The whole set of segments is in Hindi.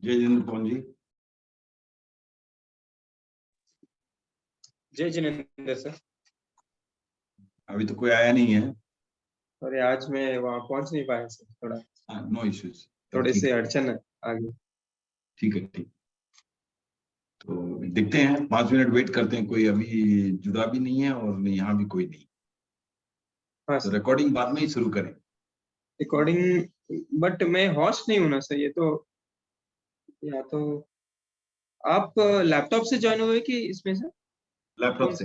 जय जिनेंद्र कौन जी? जय जिनेंद्र सर। अभी तो कोई आया नहीं है। अरे आज मैं वहाँ पहुँच नहीं पाया सर, थोड़ा नो इश्यूज, थोड़े से अड़चन है आगे। ठीक है ठीक। तो देखते हैं, 5 मिनट वेट करते हैं। कोई अभी जुड़ा भी नहीं है और यहाँ भी कोई नहीं। हाँ तो सर, रिकॉर्डिंग बाद में ही शुरू करें। रिकॉर्डिंग बट मैं होस्ट नहीं हूँ ना सर, ये तो या तो आप लैपटॉप से ज्वाइन हुए कि इसमें से लैपटॉप से।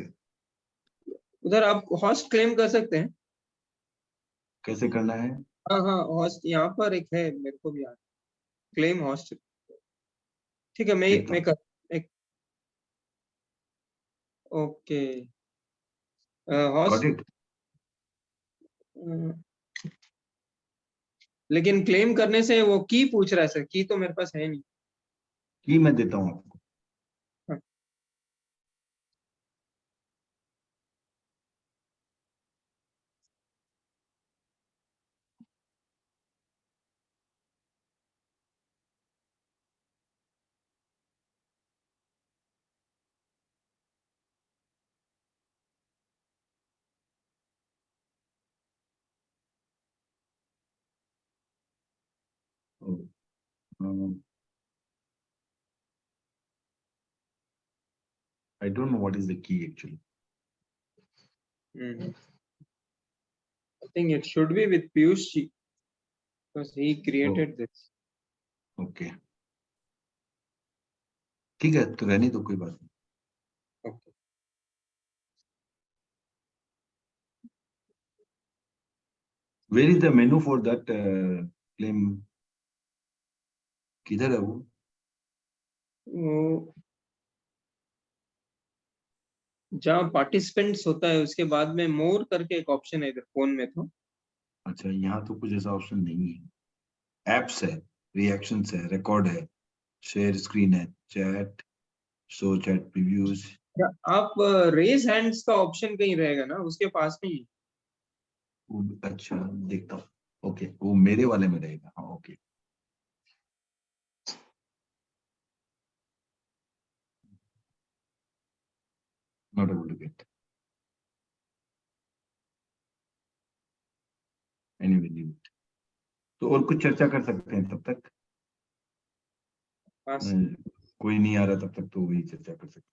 उधर आप होस्ट क्लेम कर सकते हैं। कैसे करना है? हाँ हाँ, होस्ट यहाँ पर एक है, मेरे को भी याद, क्लेम होस्ट। ठीक है, देखता मैं हूँ। कर एक ओके गॉट होस्ट। इट। लेकिन क्लेम करने से वो की पूछ रहा है सर, की तो मेरे पास है नहीं। की मैं देता हूँ आपको। हाँ, I don't know what is the key actually. I think it should be with Piyush ji because he created this. Okay. ठीक है, तो रहने दो, कोई बात नहीं। Okay. Where is the menu for that claim? किधर है वो? जहाँ पार्टिसिपेंट्स होता है उसके बाद में मोर करके एक ऑप्शन है इधर फोन में तो। अच्छा, यहाँ तो कुछ ऐसा ऑप्शन नहीं है। एप्स है, रिएक्शंस है, रिकॉर्ड है, शेयर स्क्रीन है, चैट, शो चैट प्रीव्यूज। आप रेज हैंड्स का ऑप्शन कहीं रहेगा ना, उसके पास नहीं है। अच्छा, देखता हूँ। ओके, वो मेरे वाले में रहेगा। हाँ, okay. Not able to get. Anyway, leave it. तो और कुछ चर्चा कर सकते हैं तब तक। हाँ, कोई नहीं आ रहा तब तक, तो वही चर्चा कर सकते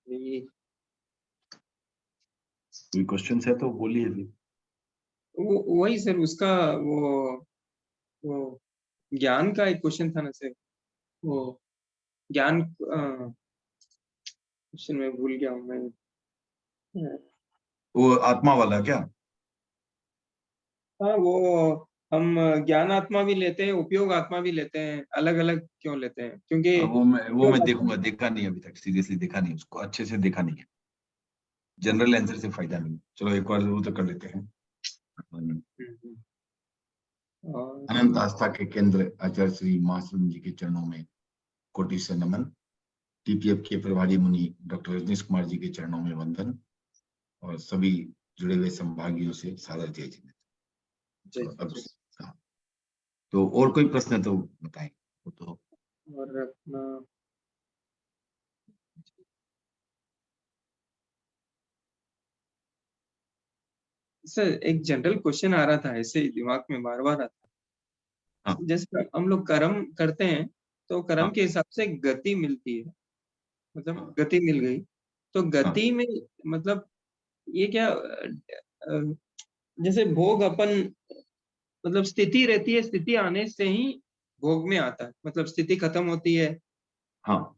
ये कोई क्वेश्चन है तो बोलिए अभी। वही सर, उसका वो ज्ञान का एक क्वेश्चन था ना सर, वो ज्ञान क्वेश्चन मैं भूल गया हूँ मैं। वो आत्मा वाला क्या? हाँ, वो हम ज्ञान आत्मा भी लेते हैं, उपयोग आत्मा भी लेते हैं, अलग अलग क्यों लेते हैं? क्योंकि वो मैं उपयोग देखूंगा, देखा नहीं अभी तक, सीरियसली देखा नहीं उसको, अच्छे से देखा नहीं है। जनरल आंसर से फायदा नहीं। चलो एक बार जरूर तो कर लेते हैं। और अनंत आस्था के केंद्र आचार्य श्री महासुम जी के चरणों में कोटि से नमन। टीपीएफ के प्रभारी मुनि डॉक्टर रजनीश कुमार जी के चरणों में वंदन। और सभी जुड़े हुए संभागियों से सादर जय जिनेंद्र। अब हाँ, तो और कोई प्रश्न तो बताएं। वो तो और अपना सर एक जनरल क्वेश्चन आ रहा था, ऐसे ही दिमाग में बार बार आता। हाँ जैसे हम लोग कर्म करते हैं तो कर्म हाँ के हिसाब से गति मिलती है, मतलब हाँ गति मिल गई तो हाँ गति में मतलब ये क्या जैसे भोग अपन मतलब स्थिति रहती है, स्थिति आने से ही भोग में आता है, मतलब स्थिति खत्म होती है हाँ।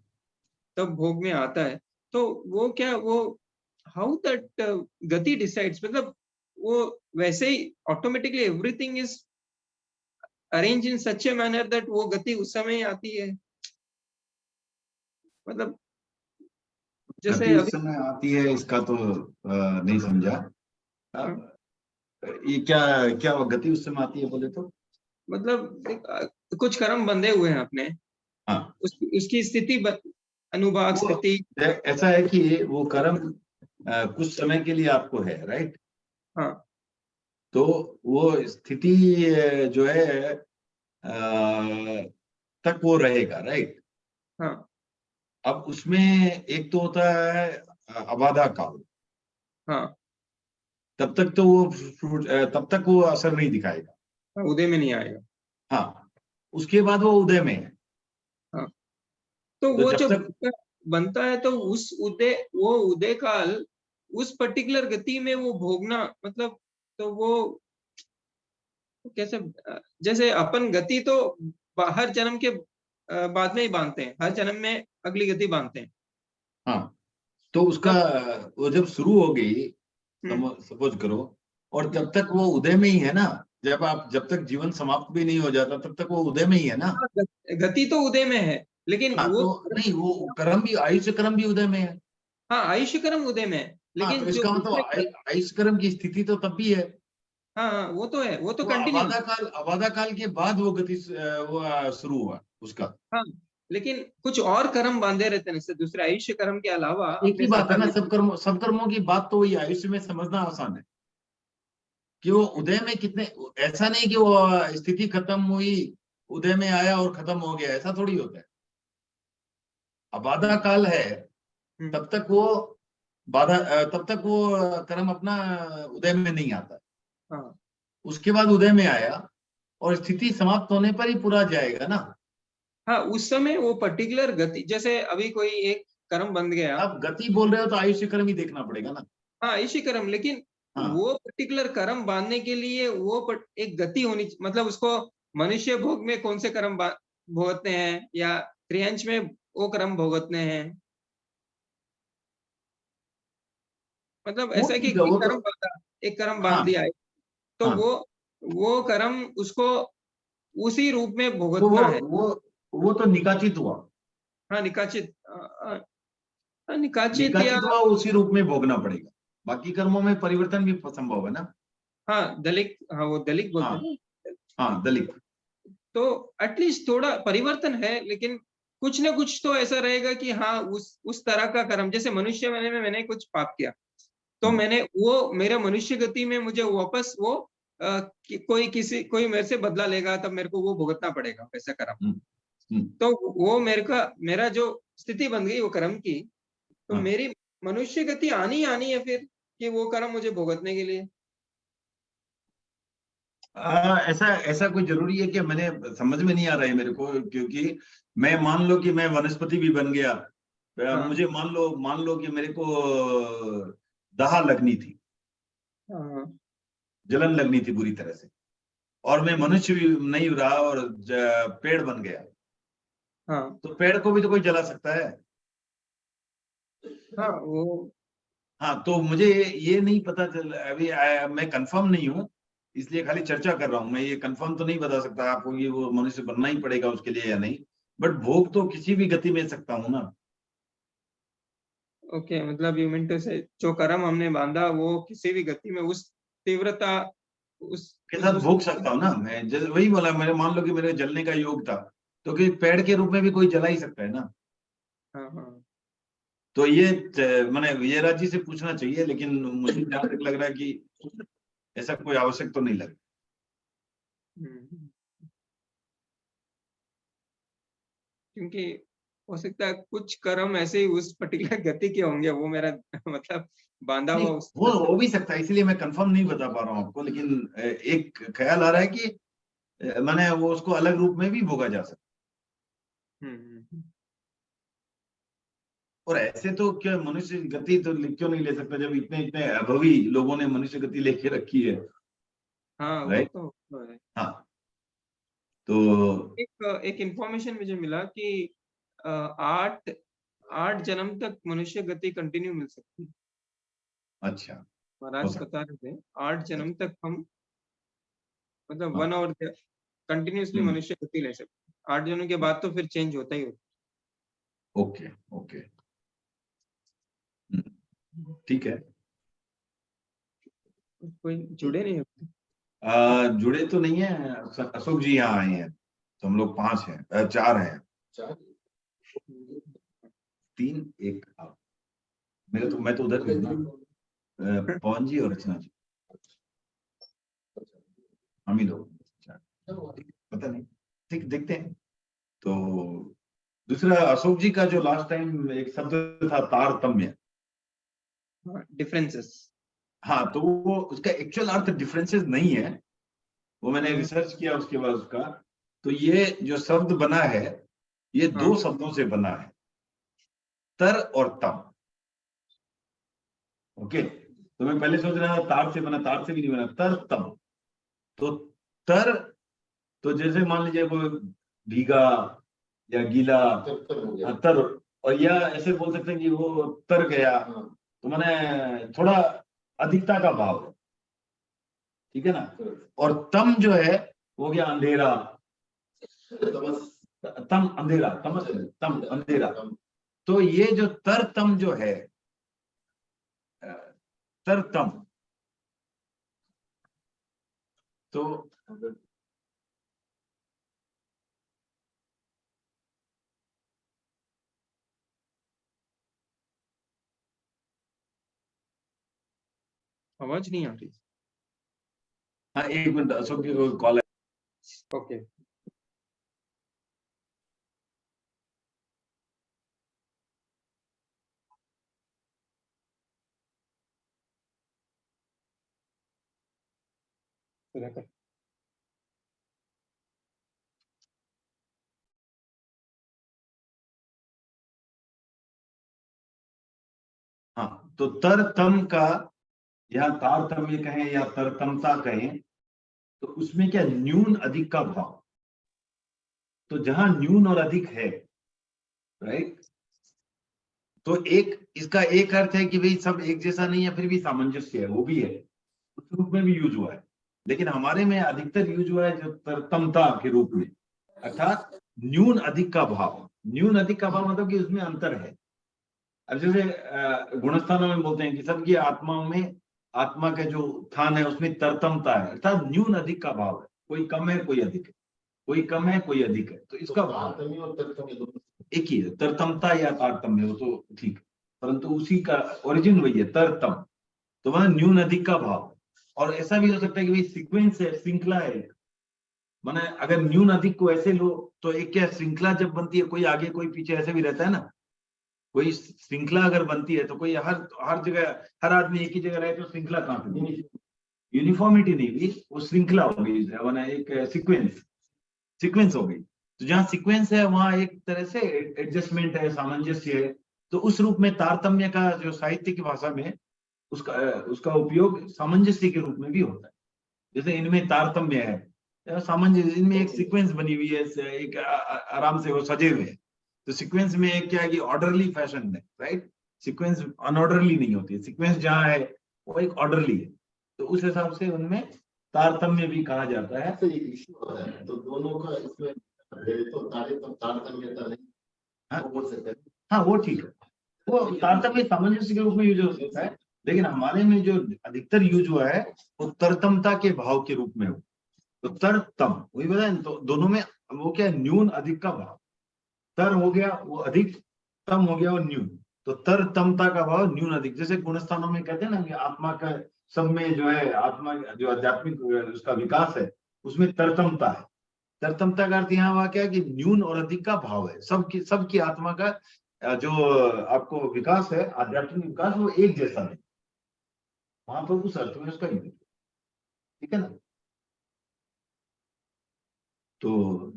तब भोग में आता है। तो वो क्या वो हाउ दैट गति डिसाइड्स, मतलब वो वैसे ही automatically everything is arrange in such a manner that वो गति उस समय ही आती है, मतलब जैसे गति उस अभी समय आती है, इसका तो नहीं समझा। हाँ, ये क्या क्या गति उस समय आती है बोले तो? मतलब कुछ कर्म बंधे हुए हैं अपने, हाँ, उसकी स्थिति अनुभाग वो स्थिति। ऐसा है कि वो कर्म कुछ समय के लिए आपको है, राइट? हाँ तो वो स्थिति जो है तक वो रहेगा, राइट। हाँ अब उसमें एक तो होता है अबाधा काल, हाँ तब तक तो वो तब तक वो असर नहीं दिखाएगा। हाँ, उदय में नहीं आएगा। हाँ, उसके बाद वो उदय में है। हाँ, तो तो वो जब जो तक बनता है तो उस उदय, वो उदय काल उस पर्टिकुलर गति में वो भोगना, मतलब तो वो कैसे, जैसे अपन गति तो हर जन्म के बाद में ही बांधते हैं, हर जन्म में अगली गति बांधते हैं। हाँ, तो उसका तब वो जब शुरू हो गई, हम्म, सपोज करो, और हम्म, तब तक वो उदय में ही है ना। जब तक जीवन समाप्त भी नहीं हो जाता तब तक वो उदय में ही है ना। हाँ, गति तो उदय में है, लेकिन हाँ, वो तो नहीं, वो कर्म भी, आयुष्य कर्म भी उदय में है। हाँ आयुष्य कर्म उदय में है, हाँ, तो लेकिन जो इसका मतलब दूसरे आयुष्य कर्म की स्थिति तो तब भी है। हाँ हाँ, वो तो है, वो तो वो कंटिन्यू। अबाधा काल के बाद वो गति वो शुरू हुआ उसका। हाँ, लेकिन कुछ और कर्म बांधे रहते हैं, इससे दूसरे आयुष्य कर्म के अलावा एक ही अपने बात है ना, सकाल। सब कर्मों की बात तो वही है। आयुष्य में समझना आसान है कि वो उदय में कितने, ऐसा नहीं कि वो स्थिति खत्म हुई, उदय में आया और खत्म हो गया, ऐसा थोड़ी होता है। अबाधा हम्म, काल है, हम्म, तब तक वो तब तक वो कर्म अपना उदय में नहीं आता। हाँ उसके बाद उदय में आया और स्थिति समाप्त होने पर ही पूरा जाएगा ना। हाँ, उस समय वो पर्टिकुलर गति, जैसे अभी कोई एक कर्म बंध गया। आप गति बोल रहे हो तो आयुष्य कर्म ही देखना पड़ेगा ना। हाँ आयुष्य कर्म, लेकिन हाँ, वो पर्टिकुलर कर्म बांधने के लिए वो एक गति होनी मतलब उसको मनुष्य भोग में कौन से कर्म भुगतने हैं, या त्रियंश में वो कर्म भुगतने हैं। मतलब वो ऐसा है कि ठीक है, वो तो। एक कर्म बांध हाँ, दिया है, तो हाँ, वो कर्म उसको उसी रूप में तो भुगतना है। वो तो निकाचित हुआ। हाँ निकाचित, निकाचित या निकाचित हुआ, उसी रूप में भोगना पड़ेगा। बाकी कर्मों में परिवर्तन भी संभव है ना। हाँ दलिक, हाँ वो दलिक बोलते हाँ, हैं ना। हाँ, दलित। तो एटलीस्ट थोड़ा परिवर्तन है, लेकिन कुछ ना कुछ तो ऐसा रहेगा कि हाँ उस तरह का कर्म, जैसे मनुष्य मैंने कुछ पाप किया, तो हम्म, मैंने वो मेरा मनुष्य गति में मुझे वापस वो कोई मेरे से बदला लेगा, तब मेरे को वो भुगतना पड़ेगा वैसा कर्म। हम्म, हम्म, तो वो मेरा जो स्थिति बन गई वो कर्म की, तो हाँ। मेरी मनुष्य गति आनी ही आनी है फिर, कि वो कर्म मुझे भुगतने के लिए। ऐसा ऐसा कोई जरूरी है कि मैंने समझ में नहीं आ रहा है मेरे को, क्योंकि मैं मान लो कि मैं वनस्पति भी बन गया। हाँ मुझे मान लो कि मेरे को दाह लगनी थी, हाँ जलन लगनी थी बुरी तरह से, और मैं मनुष्य भी नहीं रहा और पेड़ बन गया। हाँ तो पेड़ को भी तो कोई जला सकता है। हाँ वो हाँ, तो मुझे ये नहीं पता चल अभी, मैं कंफर्म नहीं हूँ, इसलिए खाली चर्चा कर रहा हूँ। मैं ये कंफर्म तो नहीं बता सकता आपको कि वो मनुष्य बनना ही पड़ेगा उसके लिए या नहीं। बट भोग तो किसी भी गति में सकता हूँ ना। ओके, मतलब यू मीन टू से जो कर्म हमने बांधा वो किसी भी गति में उस तीव्रता, के साथ उस भोग सकता हूँ ना मैं। वही बोला, मैंने मान लो कि मेरे जलने का योग था, तो कि पेड़ के रूप में भी कोई जला ही सकता है ना। हाँ हाँ तो ये मैंने विजयराज जी से पूछना चाहिए, लेकिन मुझे जहाँ तक लग रहा है कि ऐसा कोई आवश्यक तो नहीं लग हम्म, क्योंकि हो सकता है कुछ कर्म ऐसे ही उस पर्टिकुलर गति के होंगे, वो मेरा मतलब बांधा नहीं, हुआ उस वो हो भी सकता है, इसलिए मैं कंफर्म नहीं बता पा रहा हूँ आपको। लेकिन एक ख्याल आ रहा है कि मैंने वो उसको अलग रूप में भी भोगा जा सकता। हम्म हम्म, हम्म। और ऐसे तो क्या मनुष्य गति तो क्यों नहीं ले सकता, जब इतने इतने अनुभवी लोगों ने मनुष्य गति लेके रखी है, हाँ राइट। वो है। हाँ, तो एक इंफॉर्मेशन मुझे मिला कि 8 8 जन्म तक मनुष्य गति कंटिन्यू मिल सकती है। अच्छा, हो महाराज सकता बता रहे थे 8 जन्म तक हम, मतलब है। हाँ, 1 आवर कंटिन्यूअसली हम्म, मनुष्य गति ले सकते हैं। 8 जन्म के बाद तो फिर चेंज होता ही होता ओके, ओके, है। ठीक है। कोई जुड़े नहीं होते। जुड़े तो नहीं है। अशोक जी यहाँ आए हैं, तो हम लोग 5 हैं, 4 हैं। चार, 3, 1 आप। मैं तो उधर भी हूँ ना। पवन जी और रचना जी। हम ही लोग, पता नहीं, ठीक, देखते हैं। तो दूसरा अशोक जी का जो लास्ट टाइम एक शब्द था तारतम्य, डिफरेंसेस। हाँ, तो वो उसका एक्चुअल अर्थ डिफरेंसेस नहीं है, वो मैंने रिसर्च किया उसके बाद उसका। तो ये जो शब्द बना है, ये दो शब्दों से बना है, तर और तम। ओके, तो मैं पहले सोच रहा था तार से बना, तार से भी नहीं बना, तर तम। तो तर, तो जैसे मान लीजिए वो भीगा या गीला, तर, और या ऐसे बोल सकते हैं कि वो तर गया, तो मैंने थोड़ा अधिकता का भाव है, ठीक है ना। और तम जो है वो हो गया अंधेरा, तम अंधेरा, तमस, तम अंधेरा। तो ये जो तर तम जो है, तर तम, तो आवाज नहीं आ रही। हाँ, एक मिनट, अशोक जी को कॉल है। ओके। हाँ, तो तर तम का, या तारतम्य कहें या तरतमता कहें, तो उसमें क्या न्यून अधिक का भाव। तो जहां न्यून और अधिक है, राइट, तो एक इसका एक अर्थ है कि भाई सब एक जैसा नहीं है, फिर भी सामंजस्य है, वो भी है, उस रूप में भी यूज हुआ है। लेकिन हमारे में अधिकतर यूज हुआ है जो तरतमता के रूप में, अर्थात न्यून अधिक का भाव। न्यून अधिक का भाव मतलब कि उसमें अंतर है। अब जैसे गुणस्थानों में बोलते हैं कि सबकी आत्माओं में, आत्मा का जो उत्थान है उसमें तरतमता है, अर्थात न्यून अधिक का भाव है, कोई कम है कोई अधिक है, कोई कम है कोई अधिक है, तो इसका भाव एक ही है, तरतमता या तारतम्य, वो तो ठीक है, परंतु उसी का ओरिजिन वही है, तरतम। तो वह न्यून अधिक का भाव। और ऐसा भी हो सकता है कि भाई सीक्वेंस है, श्रृंखला है, माने अगर न्यून अधिक को ऐसे लो, तो एक क्या श्रृंखला जब बनती है, कोई आगे कोई पीछे ऐसे भी रहता है ना, कोई श्रृंखला अगर बनती है तो कोई हर हर जगह, हर आदमी एक ही जगह रहे तो श्रृंखला कहां से बनी? यूनिफॉर्मिटी नहीं भी, वो श्रृंखला हो गई, एक सीक्वेंस, सीक्वेंस हो गई। तो जहां सीक्वेंस है वहां एक तरह से एडजस्टमेंट है, सामंजस्य है। तो उस रूप में तारतम्य का जो साहित्य की भाषा में उसका उसका उपयोग सामंजस्य के रूप में भी होता है। जैसे इनमें तारतम्य है, सामंजस्य, इनमें एक सीक्वेंस बनी हुई है, एक आराम से वो सजे हुए हैं। तो सीक्वेंस में एक क्या है कि ऑर्डरली फैशन में, राइट, सीक्वेंस अनऑर्डरली नहीं होती है, सीक्वेंस जहां है वो एक ऑर्डरली है। तो उस हिसाब से उनमें तारतम्य भी कहा जाता है। एक इश्यू होता है, तो दोनों का इसमें तो तारतम्यता नहीं, हाँ, वो बोल सकते हैं। हाँ, वो ठीक है, वो तारतम्य सामंजस्य के रूप में यूज होता है। लेकिन हमारे में जो अधिकतर यूज हुआ है वो तरतमता के भाव के रूप में हो। तो तरतम वही बताया, तो दोनों में वो क्या, न्यून अधिक का भाव। तर हो गया वो अधिक, तम हो गया वो न्यून। तो तर तमता का भाव न्यून अधिक, जैसे गुणस्थानों में कहते हैं ना कि आत्मा का, सब में जो है आत्मा जो आध्यात्मिक उसका विकास है, उसमें तरतमता है। तरतमता का अर्थ यहाँ हुआ क्या कि न्यून और अधिक का भाव है, सबकी आत्मा का जो आपको विकास है, आध्यात्मिक विकास, वो एक जैसा नहीं, वहां पर उस अर्थ में उसका यूज, ठीक है ना। तो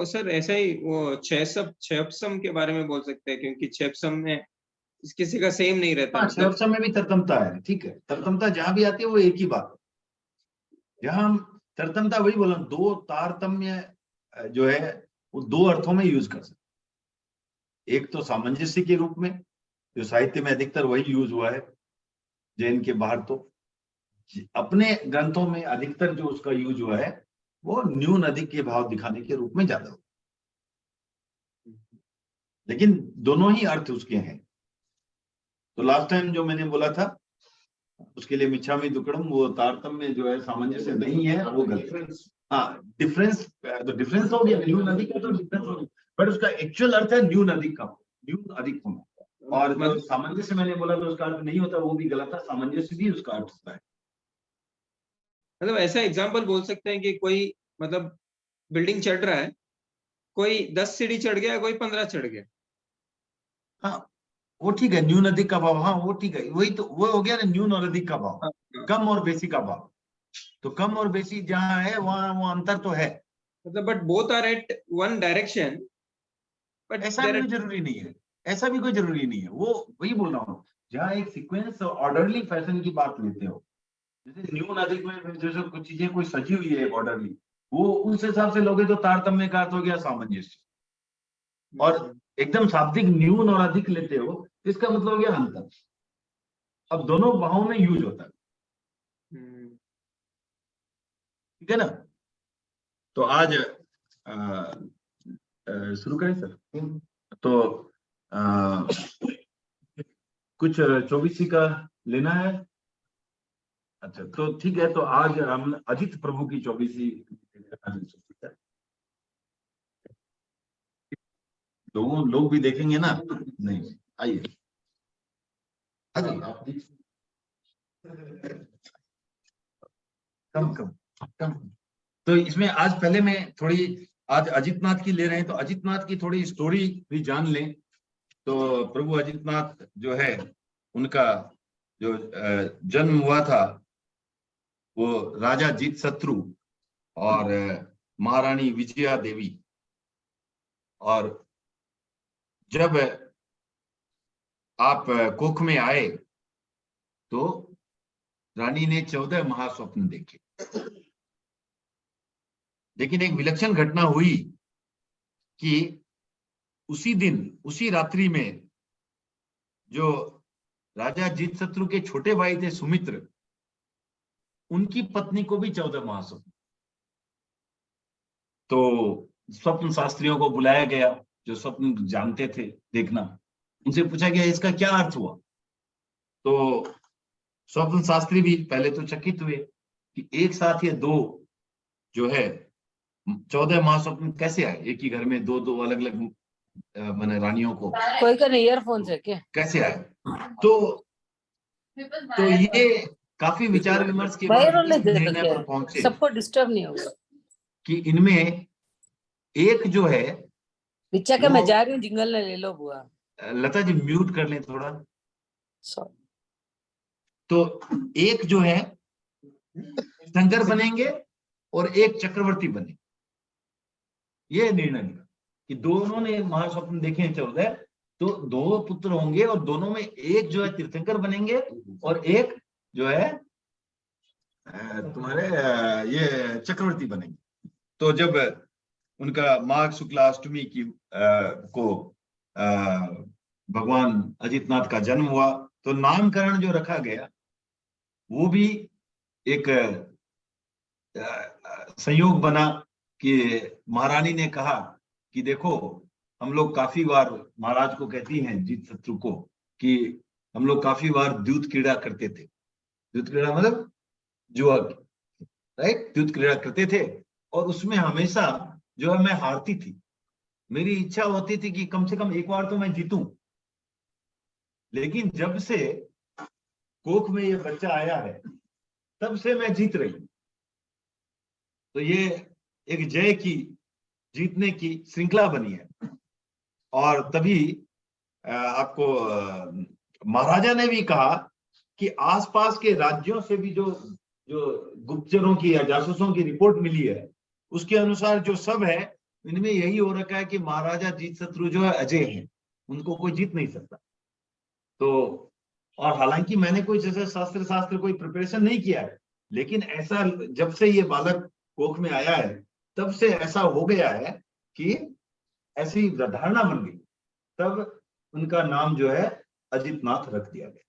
सर ऐसा ही वो छेपसम के बारे में बोल सकते हैं, क्योंकि छेपसम में किसी का सेम नहीं रहता, हाँ, मतलब छेपसम में भी तरतमता है, ठीक है, तरतमता जहां भी आती है वो एक ही बात है। जहां हम तरतमता, वही बोला, दो तारतम्य जो है वो दो अर्थों में यूज कर सकते। एक तो सामंजस्य के रूप में, जो साहित्य में अधिकतर वही यूज हुआ है, जैन के बाहर तो अपने ग्रंथों में अधिकतर जो उसका यूज हुआ है वो न्यून अधिक के भाव दिखाने के रूप में ज्यादा हुआ। लेकिन दोनों ही अर्थ उसके हैं। तो लास्ट टाइम जो मैंने बोला था उसके लिए मिच्छामि दुक्कड़म, वो तारतम्य जो है सामंजस्य नहीं है, वो गलत। हाँ, डिफरेंस, तो डिफरेंस हो गया, न्यून अधिक का तो डिफरेंस हो गया, बट उसका एक्चुअल अर्थ है न्यून अधिक का, न्यून अधिक होना। और जो सामंजस्य मैंने बोला तो उसका अर्थ नहीं होता, वो भी गलत था, सामंजस्य भी उसका अर्थ होता है। मतलब ऐसा एग्जांपल बोल सकते हैं कि कोई मतलब बिल्डिंग चढ़ रहा है, कोई 10 सीढ़ी चढ़ गया, कोई 15 चढ़ गया। हाँ वो ठीक है, न्यून अधिक का भाव, हाँ वो ठीक है, वही तो वो हो गया ना, न्यून और अधिक का भाव, हाँ, कम और बेसी का भाव। तो कम और बेसी जहाँ है वहाँ वो अंतर तो है। मतलब but both are at one direction, but ऐसा भी जरूरी नहीं है, ऐसा भी कोई जरूरी नहीं है, वो वही बोल रहा हूँ, जहाँ एक सीक्वेंस ऑर्डरली फैशन की बात लेते हो, जैसे न्यून अधिक में जैसे कुछ चीजें कोई सजी हुई है ऑर्डरली, वो उस हिसाब से लोगे तो तारतम्य का अर्थ हो गया सामंजस्य। और एकदम शाब्दिक न्यून और अधिक लेते हो तो इसका मतलब हो गया अंतर। अब दोनों भावों में यूज होता है, ठीक है ना। तो आज शुरू करें सर। तो कुछ 24 का लेना है। अच्छा तो ठीक है, तो आज हम अजित प्रभु की 24 लोग भी देखेंगे ना, नहीं आइए आप कम कम कम। तो इसमें आज पहले मैं थोड़ी, आज अजितनाथ की ले रहे हैं तो अजितनाथ की थोड़ी स्टोरी भी जान लें। तो प्रभु अजितनाथ जो है, उनका जो जन्म हुआ था वो राजा जीतशत्रु और महारानी विजया देवी, और जब आप कोख में आए तो रानी ने 14 महास्वप्न देखे। लेकिन एक विलक्षण घटना हुई कि उसी दिन उसी रात्रि में जो राजा जीतशत्रु के छोटे भाई थे सुमित्र, उनकी पत्नी को भी 14 महास्वप्न। तो स्वप्न शास्त्रियों को बुलाया गया जो स्वप्न जानते थे देखना, उनसे पूछा गया इसका क्या अर्थ हुआ। तो स्वप्न शास्त्री भी पहले तो चकित हुए कि एक साथ ये दो जो है 14 महास्वप्न कैसे आए, एक ही घर में दो दो अलग अलग मैंने रानियों को, कोई का ईयरफोन से क्या कैसे आए। तो ये काफी विचार विमर्श के बाद वायरल इस निर्णय पर पहुंचे सबको डिस्टर्ब नहीं होगा। कि इनमें एक जो है, बिच्चा का मैं जा रही हूँ, जिंगल ले लो बुआ। लता जी म्यूट कर लें थोड़ा। सॉरी। तो एक जो है शंकर बनेंगे और एक चक्रवर्ती बने, ये निर्णय लिया कि दोनों ने महास्वप्न देखे हैं 14, तो दो पुत्र होंगे और दोनों में एक जो है तीर्थंकर बनेंगे और एक जो है तुम्हारे ये चक्रवर्ती बनेंगे। तो जब उनका माघ शुक्ला अष्टमी की को भगवान अजितनाथ का जन्म हुआ, तो नामकरण जो रखा गया वो भी एक संयोग बना कि महारानी ने कहा कि देखो हम लोग काफी बार महाराज को कहती हैं जीतशत्रु को कि हम लोग काफी बार द्यूत क्रीड़ा करते थे। द्यूत क्रीड़ा मतलब जुआ, राइट, द्यूत क्रीड़ा करते थे और उसमें हमेशा जो है मैं हारती थी। मेरी इच्छा होती थी कि कम से कम एक बार तो मैं जीतूं, लेकिन जब से कोख में ये बच्चा आया है तब से मैं जीत रही हूं। तो ये एक जय की, जीतने की श्रृंखला बनी है। और तभी आपको महाराजा ने भी कहा कि आसपास के राज्यों से भी जो गुप्तचरों की या जासूसों की रिपोर्ट मिली है उसके अनुसार जो सब है इनमें यही हो रखा है कि महाराजा जीतशत्रु जो है अजय हैं, उनको कोई जीत नहीं सकता। तो और हालांकि मैंने कोई जैसे शास्त्र कोई प्रिपरेशन नहीं किया है, लेकिन ऐसा जब से ये बालक कोख में आया है तब से ऐसा हो गया है कि ऐसी धारणा बन गई, तब उनका नाम जो है अजितनाथ रख दिया गया।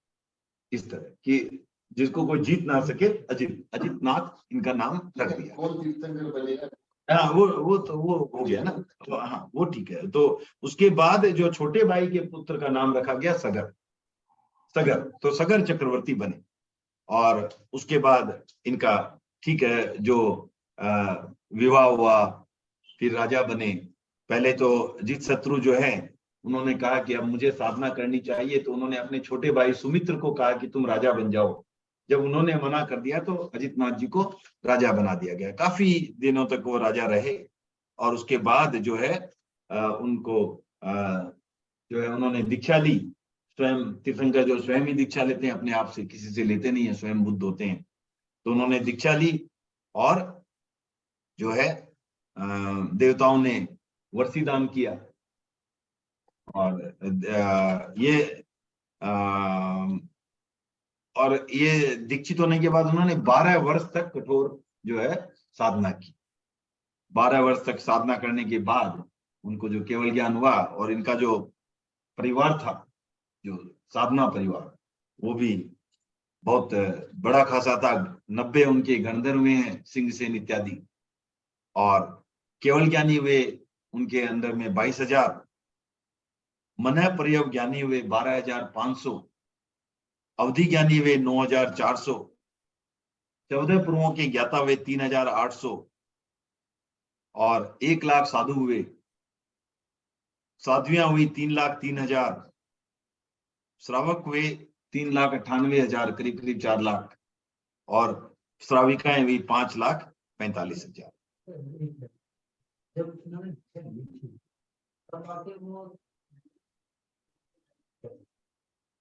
इस तरह कि जिसको कोई जीत ना सके, अजितनाथ इनका नाम रख दिया। कौन तीर्थंकर बनेगा? हाँ वो हो गया ना, तो हाँ वो ठीक है। तो उसके बाद जो छोटे भाई के पुत्र का नाम रखा गया सगर। तो सगर चक्रवर्ती बने और उसके बाद इनका ठीक है जो विवाह हुआ, फिर राजा बने। पहले तो जीतशत्रु जो है उन्होंने कहा कि अब मुझे साधना करनी चाहिए, तो उन्होंने अपने छोटे भाई सुमित्र को कहा कि तुम राजा बन जाओ। जब उन्होंने मना कर दिया तो अजितनाथ जी को राजा बना दिया गया। काफी दिनों तक वो राजा रहे और उसके बाद जो है उनको जो है उन्होंने दीक्षा ली। स्वयं तीर्थंकर जो स्वयं ही दीक्षा लेते हैं, अपने आप से, किसी से लेते नहीं है, स्वयं बुद्ध होते हैं। तो उन्होंने दीक्षा ली और जो है देवताओं ने वर्षी दान किया। और ये दीक्षित होने के बाद उन्होंने 12 वर्ष तक कठोर जो है साधना की। 12 वर्ष तक साधना करने के बाद उनको जो केवल ज्ञान हुआ और इनका जो परिवार था, जो साधना परिवार, वो भी बहुत बड़ा खासा था। 90 उनके गणधर्व हैं, सिंह सेन इत्यादि। और केवल ज्ञानी हुए उनके अंदर में 22,000, मन प्रयोग ज्ञानी हुए 12,500, अवधि ज्ञानी हुए 9,400, 14 पुरुषों के ज्ञाता हुए 3,800 और 1 लाख साधु हुए। साध्वियां हुई 3,03,000, श्रावक हुए 3,98,000, करीब करीब 4 लाख, और श्राविकाएं हुई 5,45,000।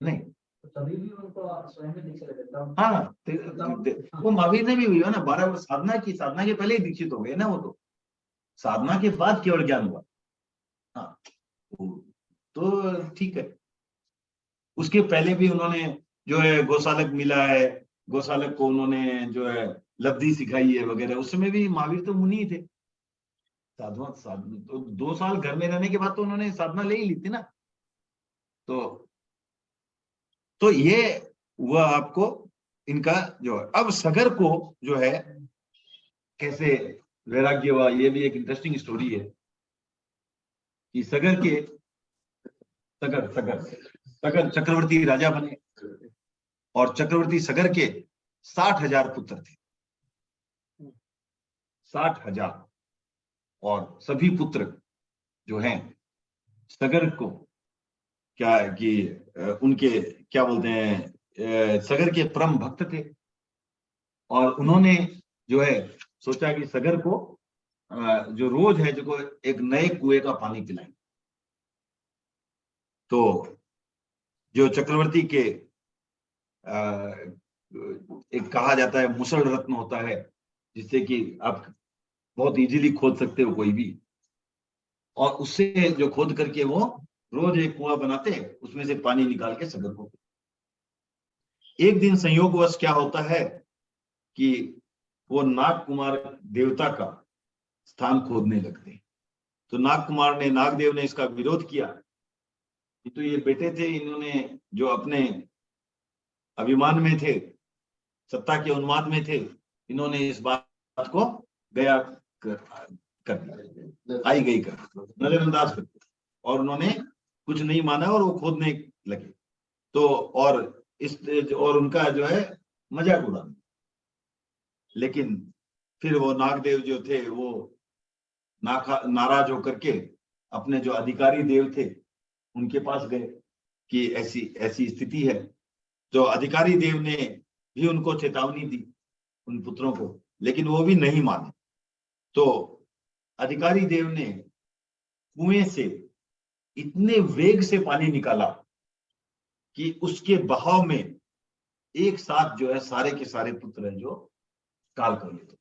नहीं, तभी भी उनको स्वयं में दीक्षा लेते थे। हाँ, वो महावीर ने भी हुई है ना, 12 वर्ष साधना की, साधना के पहले ही दीक्षित हो गए ना। वो तो साधना के बाद केवल ज्ञान हुआ। हाँ, तो ठीक है। उसके पहले भी उन्होंने जो है गौशालक मिला है, गौशालक को उन्होंने जो है लब्धि सिखाई है वगैरह। उस समय भी महावीर तो मुनि थे। साधना तो 2 साल घर में रहने के बाद तो उन्होंने साधना ले ही ली थी ना। तो ये हुआ आपको इनका जो है। अब सगर को जो है कैसे वैराग्य हुआ, ये भी एक इंटरेस्टिंग स्टोरी है कि सगर चक्रवर्ती राजा बने और चक्रवर्ती सगर के 60,000 पुत्र थे। 60,000, और सभी पुत्र जो हैं सगर को क्या कि उनके क्या बोलते हैं, सगर के परम भक्त थे। और उन्होंने जो है सोचा कि सगर को जो रोज है जो एक नए कुएं का पानी पिलाएं। तो जो चक्रवर्ती के एक कहा जाता है मुसल रत्न होता है, जिससे कि आप बहुत इजीली खोद सकते हो कोई भी, और उससे जो खोद करके वो रोज एक कुआं बनाते हैं, उसमें से पानी निकाल के सगर को। एक दिन संयोगवश क्या होता है कि वो नाग कुमार देवता का स्थान खोदने लगते हैं। तो नागदेव ने इसका विरोध किया। तो ये बेटे थे, इन्होंने जो अपने अभिमान में थे, सत्ता के उन्माद में थे, इन्होंने इस बात को गया कर आई गई कर नजरअंदाज कर, और उन्होंने कुछ नहीं माना और वो खोदने लगे। तो और उनका जो है मजाक उड़ाना। लेकिन फिर वो नागदेव जो थे वो नाराज होकर के अपने जो अधिकारी देव थे उनके पास गए कि ऐसी ऐसी स्थिति है। जो अधिकारी देव ने भी उनको चेतावनी दी, उन पुत्रों को, लेकिन वो भी नहीं माने। तो अधिकारी देव ने कुएं से इतने वेग से पानी निकाला कि उसके बहाव में एक साथ जो है सारे के सारे पुत्र हैं जो काल कर लेते,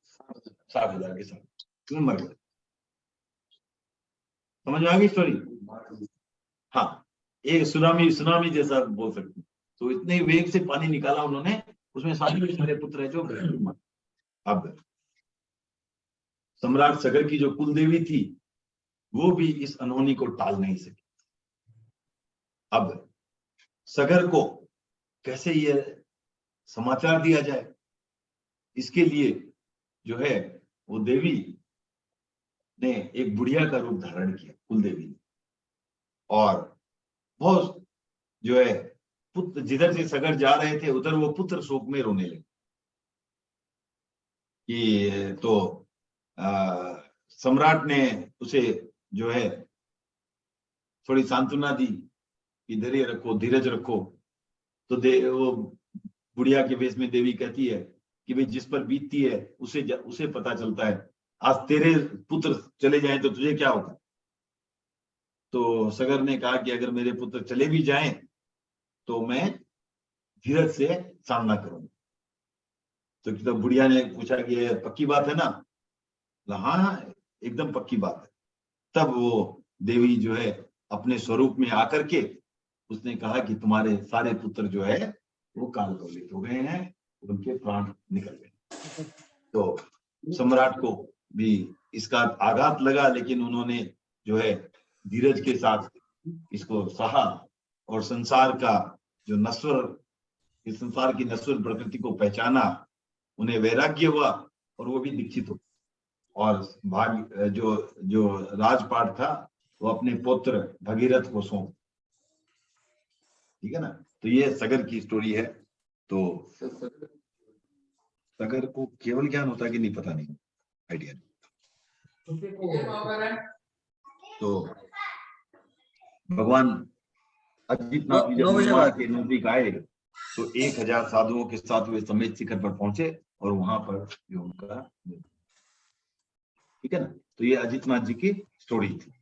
60,000 के साथ मर गए। समझ में आ गई स्टोरी? हाँ, एक सुनामी जैसा बोल सकते। तो इतने वेग से पानी निकाला उन्होंने, उसमें सारे के सारे पुत्र हैं जो मर। अब सम्राट सगर की जो कुलदेवी थी वो भी इस अनहोनी को टाल नहीं सकी। अब सगर को कैसे ये समाचार दिया जाए, इसके लिए जो है वो देवी ने एक बुढ़िया का रूप धारण किया, कुलदेवी ने। और बहुत जो है पुत्र जिधर से सगर जा रहे थे उधर वो पुत्र शोक में रोने लगे कि तो सम्राट ने उसे जो है थोड़ी सांत्वना दी कि धैर्य रखो, धीरज रखो। तो वो बुढ़िया के वेश में देवी कहती है कि भाई जिस पर बीतती है उसे पता चलता है, आज तेरे पुत्र चले जाएं तो तुझे क्या होगा। तो सगर ने कहा कि अगर मेरे पुत्र चले भी जाएं तो मैं धीरज से सामना करूंगा। तो बुढ़िया ने पूछा कि ये पक्की बात है ना? हाँ, एकदम पक्की बात है। तब वो देवी जो है अपने स्वरूप में आकर के उसने कहा कि तुम्हारे सारे पुत्र जो है वो कालकवलित हो गए हैं, उनके प्राण निकल गए। तो सम्राट को भी इसका आघात लगा, लेकिन उन्होंने जो है धीरज के साथ इसको सहा और संसार का जो नश्वर, इस संसार की नश्वर प्रकृति को पहचाना, उन्हें वैराग्य हुआ और वो भी दीक्षित हो। और भाग जो राजपाट था वो अपने पुत्र भगीरथ को सौंप। ठीक है ना? तो ये सगर की स्टोरी है। तो सगर को केवल ज्ञान होता है कि नहीं, पता नहीं, आइडिया नहीं। तो भगवान अजितनाथ जी जब निर्वाण के नजदीक आए तो 1000 साधुओं के साथ वे समेत शिखर पर पहुंचे और वहां पर जो उनका, ठीक है ना? तो ये अजितनाथ जी की स्टोरी थी।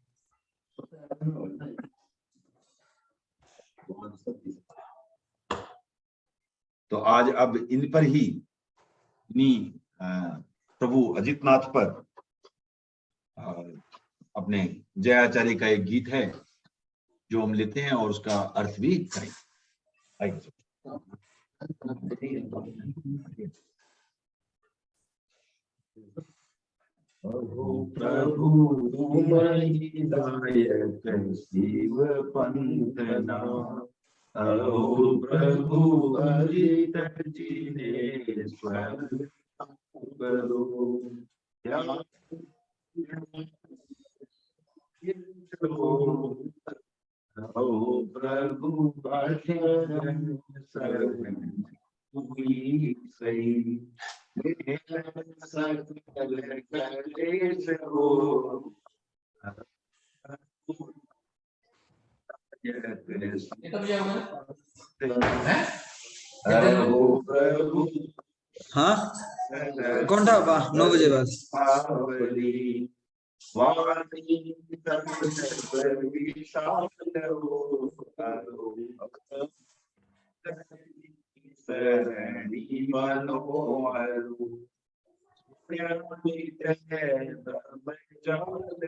तो आज अब इन पर ही, प्रभु अजितनाथ पर अपने जयाचार्य का एक गीत है जो हम लेते हैं और उसका अर्थ भी करेंगे। प्रभु तुम्हारी दायक शिव पंथना, अहो प्रभु अजित जी ने स्वयं करो, अहो प्रभु सही सकल कलेश हो, प्रभु। हाँ कौन था? 9 बजे बाद शरणी मनोहर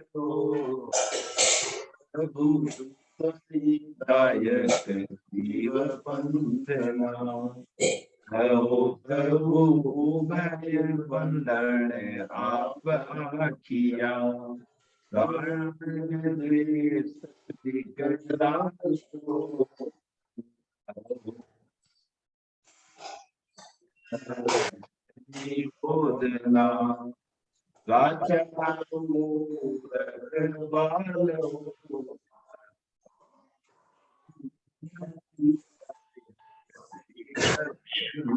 दायक शिव पंथना, अहो प्रभु भय बंधन आप आखिया, बोधना राजा प्रभु शिव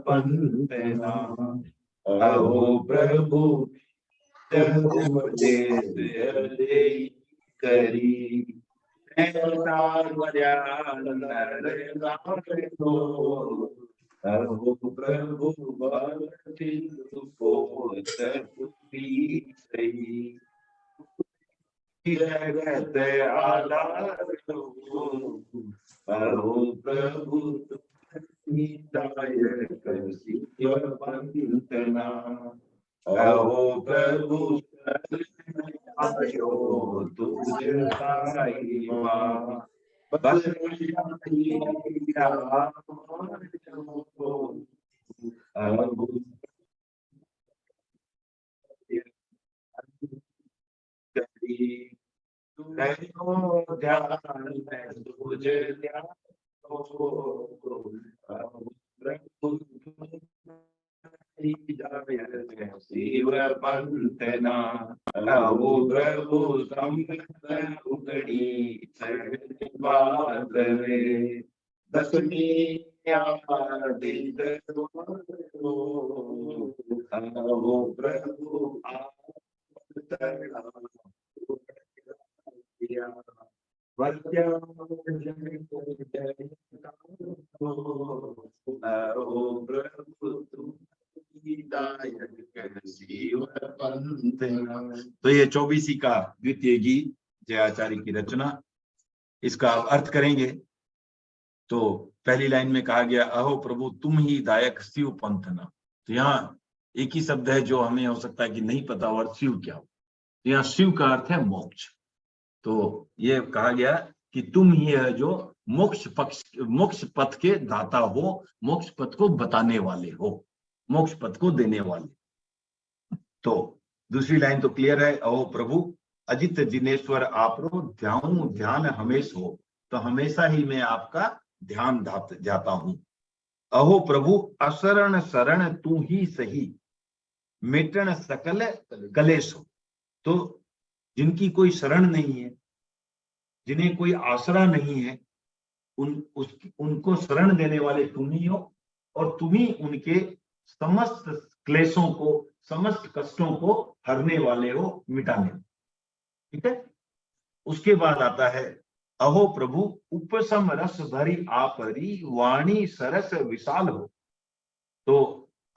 पंथना, अहो प्रभु करी अहो प्रभु जगत आधार, अहो प्रभु दायक शिव पंथना, अहो प्रभु आयो तुझ साईवा, बस ध्यान तुझे शिव पंतना अहो प्रभु उगड़ी दसमी अहो प्रभु तो ये 24वीं का द्वितीय गीत जयाचार्य की रचना। इसका अर्थ करेंगे तो पहली लाइन में कहा गया अहो प्रभु तुम ही दायक शिव पंथना। तो यहाँ एक ही शब्द है जो हमें हो सकता है कि नहीं पता और शिव क्या हो। तो यहाँ शिव का अर्थ है मोक्ष। तो ये कहा गया कि तुम ही है जो मोक्ष पथ के दाता हो, मोक्ष पथ को बताने वाले हो, मोक्ष पथ को देने वाले। तो दूसरी लाइन तो क्लियर है, अहो प्रभु अजित जिनेश्वर आपरो ध्यान हमेश हो। तो हमेशा ही मैं आपका ध्यान जाता हूं। अहो प्रभु असरण शरण तू ही सही, मिटन सकल कलेश हो। तो जिनकी कोई शरण नहीं है, जिन्हें कोई आसरा नहीं है, उनको शरण देने वाले तुम ही हो, और तुम ही उनके समस्त क्लेशों को, समस्त कष्टों को हरने वाले हो, मिटाने। ठीक है। उसके बाद आता है अहो प्रभु उपसम रस भरी आपरी वाणी सरस विशाल हो। तो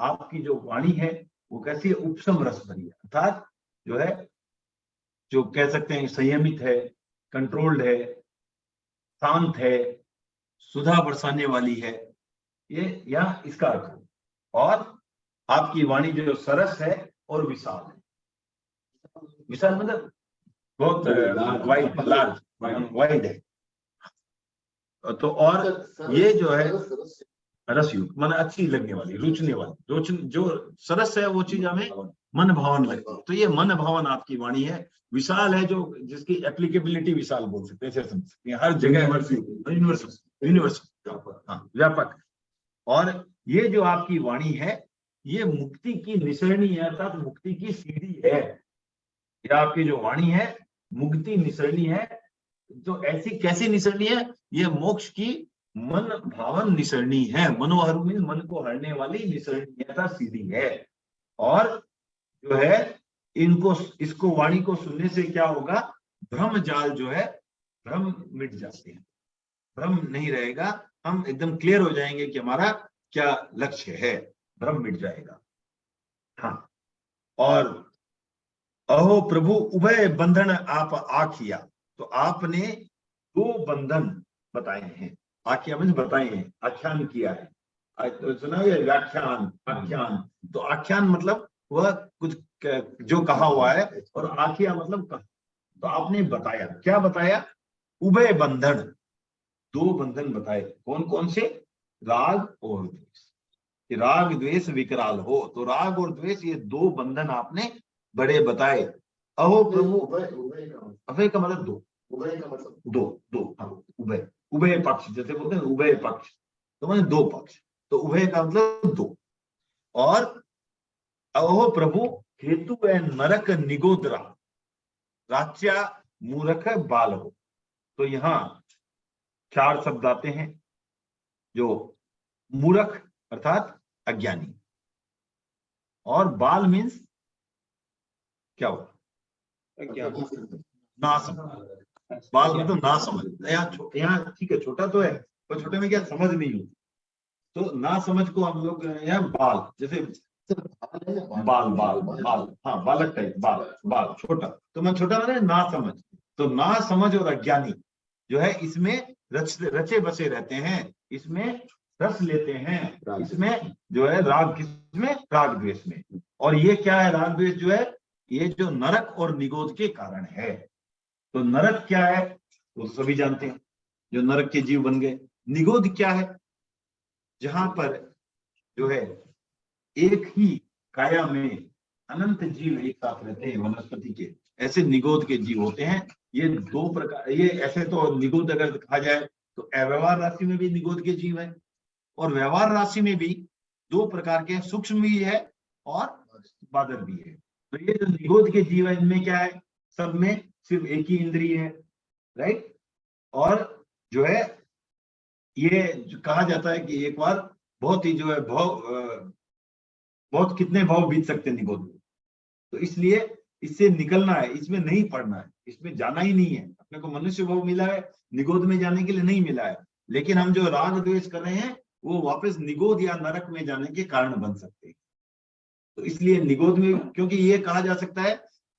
आपकी जो वाणी है वो कैसी है? उपसम रस भरी है, अर्थात जो है, जो कह सकते हैं संयमित है, कंट्रोल्ड है, शांत है, सुधा बरसाने वाली है, ये यहाँ इसका अर्थ है। और आपकी वाणी जो सरस है और विशाल है। विशाल मतलब बहुत वाइड है। तो और ये जो है रसयुक्त माना अच्छी लगने वाली, रुचने वाली, जो सरस है वो चीज हमें मन भावन लगती है। तो ये मन भावन आपकी वाणी है। विशाल है, जो जिसकी एप्लीकेबिलिटी विशाल बोल सकते हैं, ऐसे समझ सकते हैं, हर जगह यूनिवर्सल, हाँ, व्यापक। और ये जो आपकी वाणी है ये मुक्ति की निसरणी है, अर्थात मुक्ति की सीढ़ी है। ये आपकी जो वाणी है मुक्ति निसरणी है। तो ऐसी कैसी निसरणी है? ये मोक्ष की मन भावन निसरणी है। मनोहर मीन मन को हरने वाली निसरणी है, सीधी है। और जो है इसको वाणी को सुनने से क्या होगा? भ्रम जाल जो है, भ्रम मिट जाते हैं, भ्रम नहीं रहेगा, हम एकदम क्लियर हो जाएंगे कि हमारा क्या लक्ष्य है, भ्रम मिट जाएगा। हाँ। और अहो प्रभु उभय बंधन आप आखिया। तो आपने 2 बंधन बताए हैं। आखिया मीन्स बताए हैं, आख्यान किया है। तो सुना है व्याख्यान, आख्यान। तो आख्यान मतलब वह कुछ जो कहा हुआ है, और आखिया मतलब कहा। तो आपने बताया, क्या बताया? उभय बंधन, 2 बंधन बताए। कौन कौन से? राग और द्वेष। कि राग द्वेष विकराल हो। तो राग और द्वेष ये 2 बंधन आपने बड़े बताए। अहो प्रभु अभय का मतलब 2, उभय का मतलब 2, हाँ, उभय, उभय पक्ष जैसे बोलते हैं, उभय पक्ष तो मतलब 2 पक्ष। तो उभय का मतलब 2। और अहो प्रभु हेतु है नरक निगोदरा, राच्या मूर्ख बाल हो। तो यहाँ 4 शब्द आते हैं। जो मूर्ख अर्थात अज्ञानी, और बाल मीन्स क्या हुआ? ना समझ। बाल मतलब ना समझ। यहाँ ठीक है, छोटा तो है, पर छोटे में क्या समझ नहीं होती। तो ना समझ को हम लोग यहाँ बाल, जैसे बाल, हाँ, बालक टाइप, बाल छोटा। तो मैं छोटा मैंने ना समझ। तो ना समझ और अज्ञानी जो है, इसमें रचे बसे रहते हैं, इसमें रस लेते हैं, इसमें जो है राग, किसमें? राग द्वेष में। और ये क्या है? राग द्वेष जो है, ये जो नरक और निगोद के कारण है। तो नरक क्या है वो सभी जानते हैं, जो नरक के जीव बन गए। निगोद क्या है? जहां पर जो है एक ही काया में अनंत जीव एक साथ रहते हैं, वनस्पति के, ऐसे निगोद के जीव होते हैं। ये 2 प्रकार। ये ऐसे तो निगोद अगर कहा जाए तो अव्यवहार राशि में भी निगोद के जीव है, और व्यवहार राशि में भी 2 प्रकार के, सूक्ष्म भी है और बादर भी है। तो ये जो निगोद के जीव है, इनमें क्या है, सब में सिर्फ एक ही इंद्रिय है, राइट। और जो है ये जो कहा जाता है कि एक बार बहुत ही जो है बहुत कितने भाव बीत सकते हैं निगोद में। तो इसलिए इससे निकलना है, इसमें नहीं पड़ना है, इसमें जाना ही नहीं है। अपने को मनुष्य भाव मिला है, निगोद में जाने के लिए नहीं मिला है। लेकिन हम जो राग द्वेष कर रहे हैं वो वापस निगोद या नरक में जाने के कारण बन सकते हैं। तो इसलिए निगोद में, क्योंकि ये कहा जा सकता है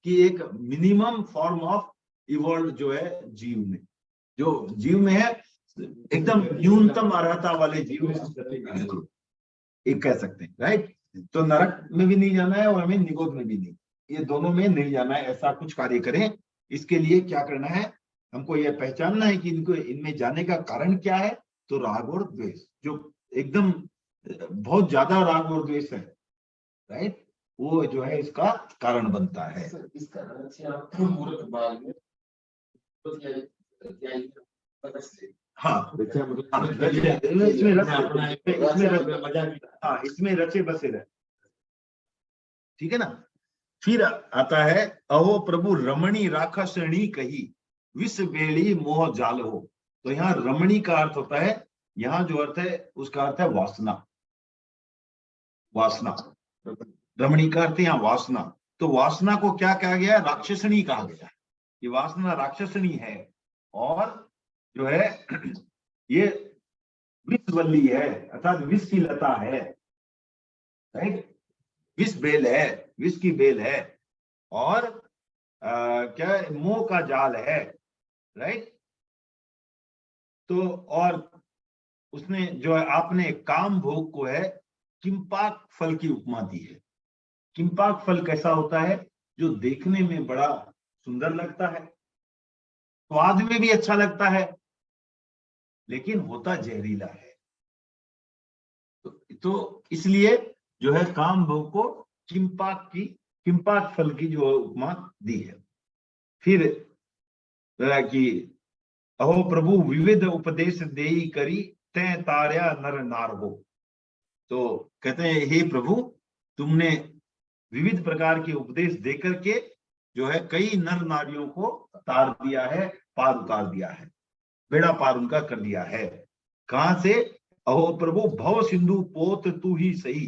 कि एक मिनिमम फॉर्म ऑफ इवॉल्व जो है जीव में, जो जीव में है एकदम न्यूनतम अर्हता वाले जीव एक कह सकते हैं, राइट। तो नरक में भी नहीं जाना है और हमें निगोद में भी नहीं, ये दोनों में नहीं जाना है। ऐसा कुछ कार्य करें। इसके लिए क्या करना है, हमको यह पहचानना है कि इनको इनमें जाने का कारण क्या है। तो राग और द्वेष, जो एकदम बहुत ज्यादा राग और द्वेष है, राइट, वो जो है इसका कारण बनता है। सर, इसका रहस्य आप मूर्ख बाल में तो हाँ, इसमें रचे बसे रहे, ठीक है ना। फिर आता है अहो प्रभु रमणी राखसणी कही विष बेड़ी मोह जाल हो। तो यहाँ रमणी का अर्थ होता है, यहाँ जो अर्थ है उसका अर्थ है वासना। वासना, रमणी का अर्थ यहाँ वासना। तो वासना को क्या कहा गया, राक्षसणी कहा गया। ये वासना राक्षसणी है और जो है ये विषवल्ली है, अर्थात विष की लता है, राइट। विष बेल है, विष की बेल है और क्या है, मोह का जाल है, राइट। तो और उसने जो है आपने काम भोग को है किंपाक फल की उपमा दी है। किंपाक फल कैसा होता है, जो देखने में बड़ा सुंदर लगता है, स्वाद में भी अच्छा लगता है, लेकिन होता जहरीला है। तो इसलिए जो है काम भोग को किंपाक फल की जो उपमा दी है। फिर कि अहो प्रभु विविध उपदेश देई करी तै तार्या नर नार हो। तो कहते हैं हे प्रभु, तुमने विविध प्रकार के उपदेश देकर के जो है कई नर नारियों को तार दिया है, पार उतार दिया है, बेड़ा पार उनका कर दिया है। कहां से, अहो प्रभु भव सिंधु पोत तू ही सही।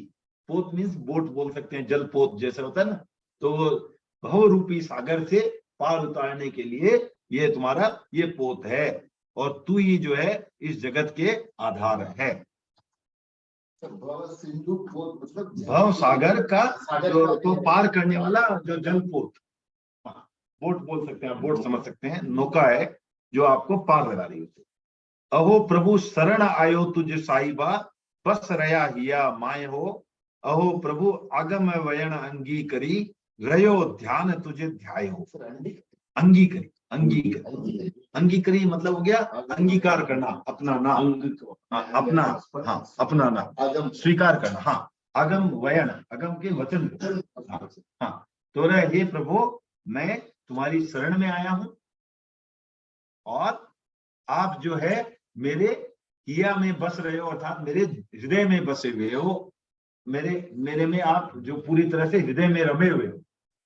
पोत मीन्स बोट बोल सकते हैं, जल पोत जैसे होता है ना। तो भव रूपी सागर से पार उतारने के लिए ये तुम्हारा ये पोत है और तू ही जो है इस जगत के आधार है। सिंधु पोत मतलब भव सागर का जो तो पार करने वाला जो जल पोत, बोट बोल सकते हैं, बोट समझ सकते हैं, नौका है जो आपको पार लगा रही होती। अहो प्रभु शरण आयो तुझ साहिबा बस रया हिया माय हो। अहो प्रभु आगम वयन अंगी करी रयो ध्यान तुझे ध्याय हो। अंगी करी, अंगी करी, अंगी करी मतलब हो गया अंगीकार करना, अपना नाम, अपना, हाँ अपना नाम स्वीकार करना। हाँ, आगम वयन, आगम के वचन, हाँ। तो हे प्रभु, मैं तुम्हारी शरण में आया हूं और आप जो है मेरे हिया में बस रहे हो, अर्थात मेरे हृदय में बसे हुए हो। मेरे में आप जो पूरी तरह से हृदय में रमे हुए हो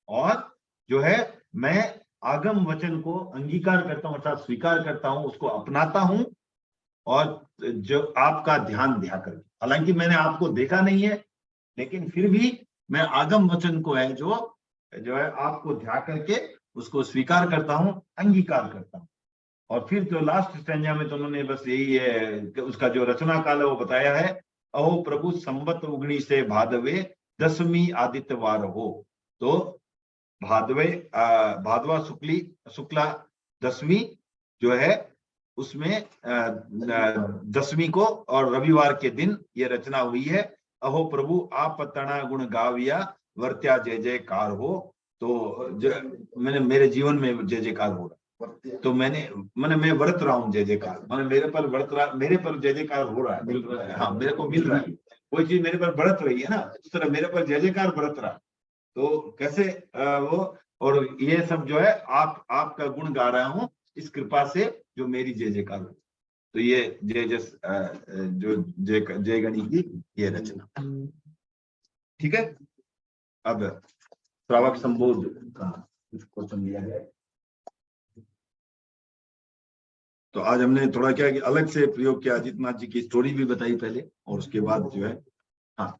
और जो है मैं आगम वचन को अंगीकार करता हूं, अर्थात स्वीकार करता हूं, उसको अपनाता हूं और जो आपका ध्यान ध्या कर। हालांकि मैंने आपको देखा नहीं है, लेकिन फिर भी मैं आगम वचन को है जो है आपको ध्या करके उसको स्वीकार करता हूं, अंगीकार करता हूं। और फिर तो लास्ट स्टैंजा में तो उन्होंने बस यही है, उसका जो रचना काल है वो बताया है। अहो प्रभु संबत उगनी से भादवे दसवीं आदित्यवार हो। तो भादवा शुक्ला दसवीं जो है उसमें दसवीं को और रविवार के दिन ये रचना हुई है। अहो प्रभु आप तना गुण गाविया वर्त्या जय जयकार हो। तो मैंने मेरे जीवन में जय जयकार हो रहा, तो मैं व्रत रहा हूँ जय जयकार, मेरे पर जय जयकार हो रहा है, मिल रहा है, हाँ मेरे को मिल रहा है, कोई चीज मेरे पर बरत रही है ना, उस तरह मेरे पर जय जयकार बरत रहा। तो कैसे वो, और ये सब जो है आपका गुण गा रहा हूँ इस कृपा से जो मेरी जय जयकार हो। तो ये जो जय गणी की ये रचना, ठीक है। अब श्रावक संबोध का कुछ क्वेश्चन लिया गया है। तो आज हमने थोड़ा क्या कि अलग से प्रयोग किया, आदित्यनाथ जी की स्टोरी भी बताई पहले, और उसके बाद जो है हाँ,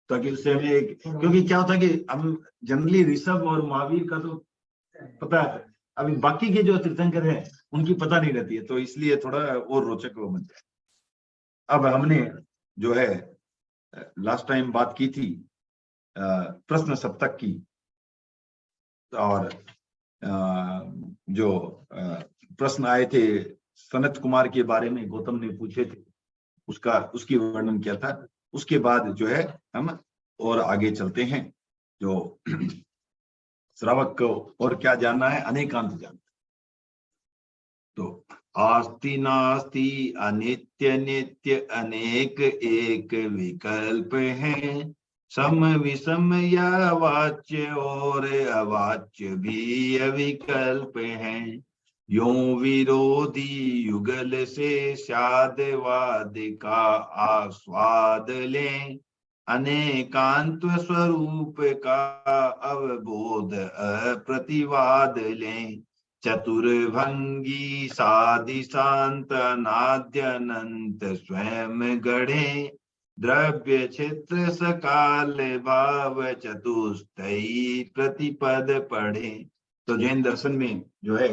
ताकि उससे हमें एक, क्योंकि क्या होता है कि हम जनरली ऋषभ और महावीर का तो पता है, अभी बाकी के जो तीर्थंकर हैं उनकी पता नहीं रहती है, तो इसलिए थोड़ा और रोचक वो बन जाए। अब हमने जो है लास्ट टाइम बात की थी प्रश्न सप्तक की, और जो प्रश्न आए थे सनत कुमार के बारे में, गौतम ने पूछे थे, उसकी वर्णन किया था। उसके बाद जो है हम और आगे चलते हैं, जो श्रावक को और क्या जानना है, अनेकांत जानना। तो आस्ति नास्ति अनित्य नित्य अनेक एक विकल्प है, सम विषम या वाच्य और अवाच्य भी अविकल्प है। यो विरोधी युगल से शादवाद का आस्वाद लें, अनेकांत स्वरूप का अवबोध अप्रतिवाद लें। चतुर्भंगी साधि शांत अनाद्य अनंत स्वयं गढ़े, द्रव्य चित्र सकाल भाव चतुस्तयी प्रतिपद पढ़े। तो जैन दर्शन में जो है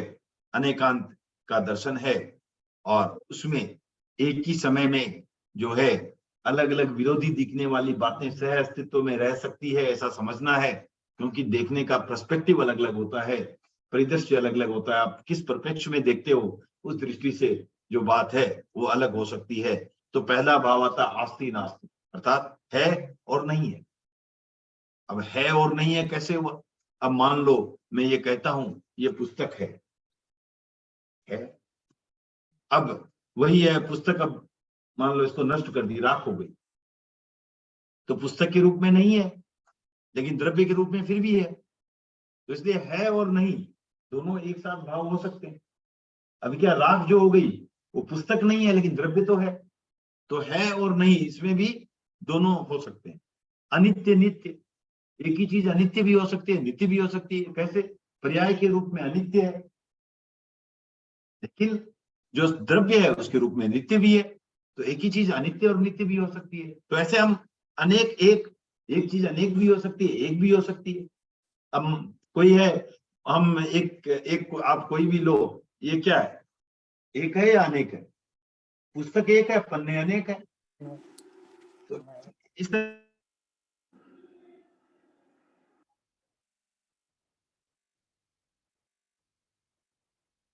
अनेकांत का दर्शन है, और उसमें एक ही समय में जो है अलग अलग विरोधी दिखने वाली बातें सह अस्तित्व में रह सकती है, ऐसा समझना है, क्योंकि देखने का पर्सपेक्टिव अलग अलग होता है, परिदृश्य अलग अलग होता है। आप किस परिप्रेक्ष्य में देखते हो, उस दृष्टि से जो बात है वो अलग हो सकती है। तो पहला भाव आता आस्ति नास्ति, अर्थात है और नहीं है। अब है और नहीं है कैसे हुआ? अब मान लो मैं ये कहता हूं ये पुस्तक है, अब वही है पुस्तक, अब मान लो इसको नष्ट कर दी, राख हो गई, तो पुस्तक के रूप में नहीं है, लेकिन द्रव्य के रूप में फिर भी है। तो इसलिए है और नहीं दोनों एक साथ भाव हो सकते हैं। अब क्या राख जो हो गई वो पुस्तक नहीं है, लेकिन द्रव्य तो है, तो है और नहीं इसमें भी दोनों हो सकते हैं। अनित्य नित्य, एक ही चीज अनित्य भी हो सकती है, नित्य भी हो सकती है। कैसे? पर्याय के रूप में अनित्य है, लेकिन जो द्रव्य है उसके रूप में नित्य भी है। तो एक ही चीज अनित्य और नित्य भी हो सकती है। तो ऐसे हम अनेक, एक चीज अनेक भी हो सकती है, एक भी हो सकती है। अब कोई है, हम एक आप कोई भी लो, ये क्या है, एक है या अनेक है? पुस्तक एक है, पन्ने अनेक है। तो इस तरह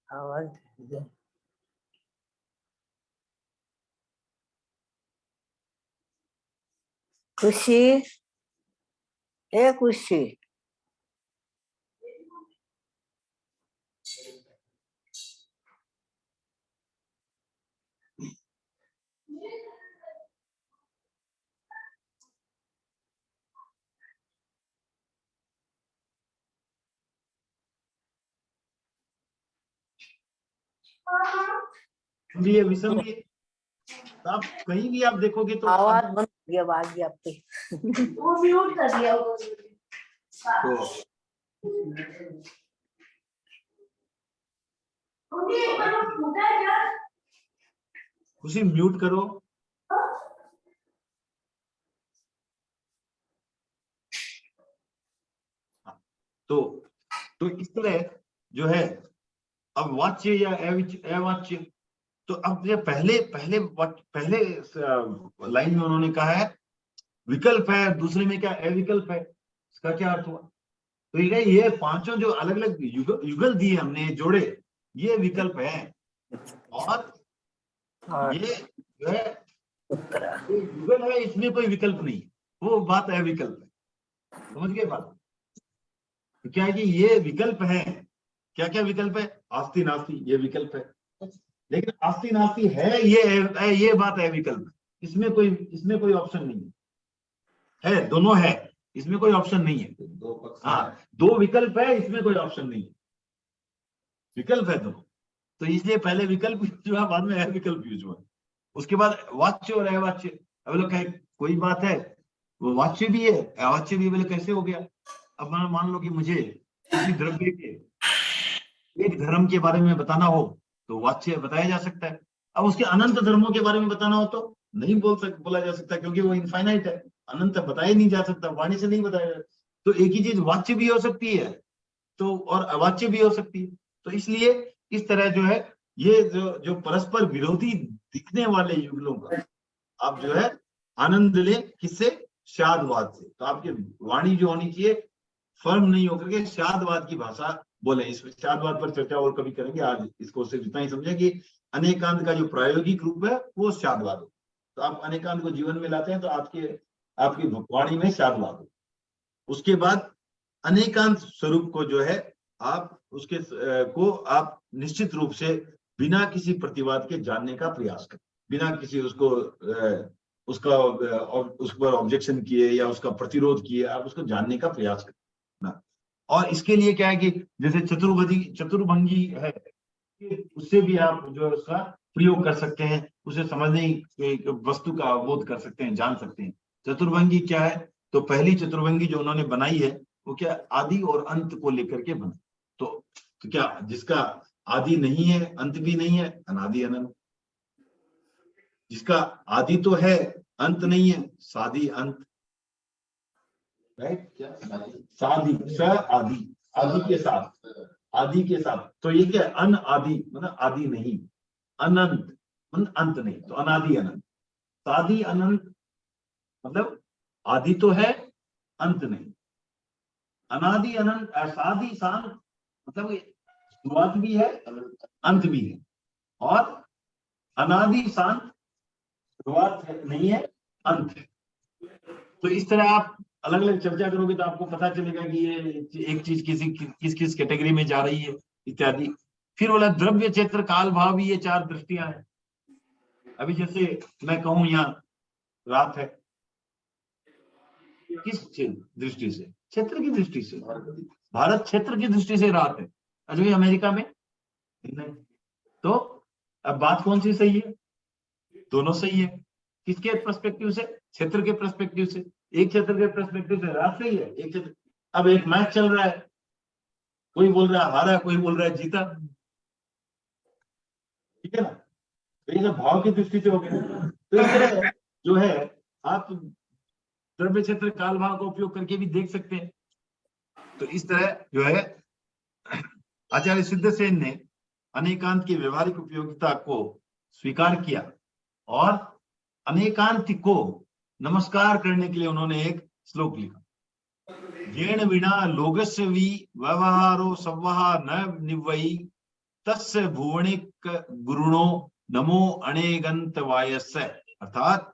आवाज खुशी, ए खुशी, ये विषम भी, आप कहीं भी आप देखोगे तो आवाज बंद हो गया, आवाज गया आप पे। वो म्यूट कर दिया वो। खुशी म्यूट करो। तो इस तरह जो है, अब वाच्य या अवाच्य, तो अब ये पहले लाइन में उन्होंने कहा है विकल्प है, दूसरे में क्या अविकल्प है। इसका क्या अर्थ हुआ? तो ये पांचों जो अलग अलग युगल दिए हमने जोड़े, ये विकल्प है, और ये जो है युगल है, इसमें कोई विकल्प नहीं, वो बात अविकल्प है। समझ गए बात? तो क्या है कि ये विकल्प है, क्या क्या विकल्प है? आस्ति नास्ति ये विकल्प है, लेकिन आस्ति नास्ति है ये बात है विकल्प, इसमें कोई ऑप्शन नहीं है, दोनों है, इसमें कोई ऑप्शन नहीं है। हाँ, दो विकल्प है, इसमें कोई ऑप्शन नहीं है, विकल्प है दोनों। तो इसलिए पहले विकल्प यूज हुआ, बाद में अविकल्प यूज हुआ, उसके बाद वाच्य और अवाच्य। अब लोग कहे कोई बात है वो वाच्य भी है, अवाच्य भी। बोले कैसे हो गया? अब मान लो कि मुझे किसी द्रव्य के एक धर्म के बारे में बताना हो तो वाच्य बताया जा सकता है। अब उसके अनंत धर्मों के बारे में बताना हो तो नहीं बोला जा सकता, क्योंकि वो इनफाइनाइट है, अनंत बताया नहीं जा सकता, वाणी से नहीं बताया जा। तो एक ही चीज वाच्य भी हो सकती है तो और अवाच्य भी हो सकती है। तो इसलिए इस तरह जो है ये जो परस्पर विरोधी दिखने वाले युगलों का आप जो है आनंद ले, किससे? शादवाद से। तो आपकी वाणी जो होनी चाहिए फर्म नहीं होकर के शादवाद की भाषा बोले। इस शादवाद पर चर्चा और कभी करेंगे, आज इसको सिर्फ इतना ही समझे कि अनेकांत का जो प्रायोगिक रूप है वो शादवाद हो। तो आप अनेकांत को जीवन में लाते हैं तो आपकी वाणी में शादवाद हो। उसके बाद अनेकांत स्वरूप को जो है आप उसके को आप निश्चित रूप से बिना किसी प्रतिवाद के जानने का प्रयास करें, बिना किसी उस पर ऑब्जेक्शन किए या उसका प्रतिरोध किए आप उसको जानने का प्रयास करें ना। और इसके लिए क्या है कि जैसे चतुर्भंगी है, उससे भी आप जो है उसका प्रयोग कर सकते हैं, उसे समझने की वस्तु का अवबोध कर सकते हैं, जान सकते हैं। चतुर्भंगी क्या है? तो पहली चतुर्भंगी जो उन्होंने बनाई है वो क्या? आदि और अंत को लेकर के बना। तो क्या जिसका आदि नहीं है, अंत भी नहीं है, अनादि अनंत। जिसका आदि तो है, अंत नहीं है, सादि अंत। राइट? क्या सादि, स आदि, आदि के साथ, आदि के साथ। तो ये क्या? अन आदि मतलब आदि नहीं, अनंत मतलब अंत नहीं, तो अनादि अनंत। सादि अनंत मतलब आदि तो है, अंत नहीं। अनादि अनंत, सादि शांत मतलब शुरुआत भी है, अंत भी है। और अनादि शांत शुरुआत नहीं है, अंत है। तो इस तरह आप अलग अलग चर्चा करोगे तो आपको पता चलेगा कि ये एक चीज किस किस कैटेगरी में जा रही है इत्यादि। फिर बोला द्रव्य, क्षेत्र, काल, भाव, ये 4 दृष्टियां हैं। अभी जैसे मैं कहूं यहाँ रात है, किस दृष्टि से? क्षेत्र की दृष्टि से। भारत क्षेत्र की दृष्टि से रात है, अजमेर अमेरिका में नहीं। तो अब बात कौन सी सही है? दोनों सही है। किसके पर्सपेक्टिव से? क्षेत्र के पर्सपेक्टिव से। एक क्षेत्र के पर्सपेक्टिव से रात सही है, एक क्षेत्र। अब एक मैच चल रहा है, कोई बोल रहा है हारा, कोई बोल रहा है जीता, ठीक है ना? तो ये सब भाव की दृष्टि से हो गया। तो इस तरह जो है आप द्रव्य, क्षेत्र, काल, भाव का उपयोग करके भी देख सकते हैं। तो इस तरह जो है आचार्य सिद्धसेन ने अनेकांत की व्यवहारिक उपयोगिता को स्वीकार किया और अनेकांत को नमस्कार करने के लिए उन्होंने एक श्लोक लिखा। येन विना लोगस्य वि व्यवहारो संवहा न निवयि तस्य भुवनिक गुरुणो नमो अनेगंत वायस्य। अर्थात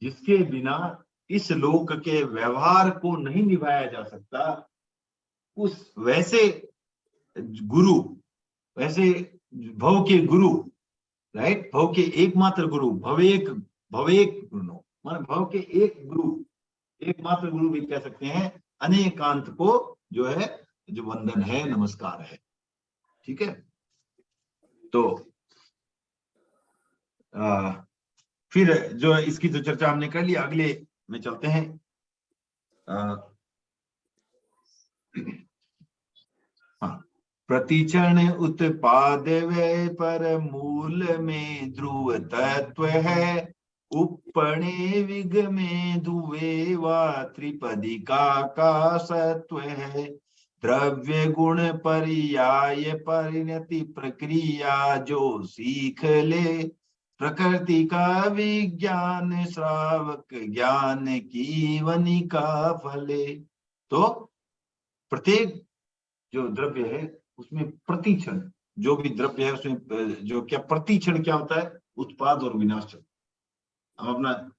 जिसके बिना इस लोक के व्यवहार को नहीं निभाया जा सकता, उस वैसे गुरु, वैसे भव के गुरु, राइट? भव के एकमात्र गुरु, भवेक गुरु, मान भव के एक गुरु, एकमात्र गुरु भी कह सकते हैं, अनेकांत को जो है जो वंदन है, नमस्कार है। ठीक है? तो फिर जो है इसकी जो चर्चा हमने कर ली, अगले में चलते हैं। हाँ, प्रतिचरण उत्पाद वे पर मूल में ध्रुव तत्व है, उपणे विग में धुवे वा त्रिपदिका का सत्व है। द्रव्य गुण पर्याय परिणति प्रक्रिया जो सीख ले, प्रकृति का विज्ञान श्रावक ज्ञान की वनिका फले। तो प्रत्येक जो द्रव्य है उसमें प्रतिक्षण, जो भी द्रव्य है उसमें जो क्या प्रतिक्षण क्या होता है? उत्पाद और विनाश। हम अपना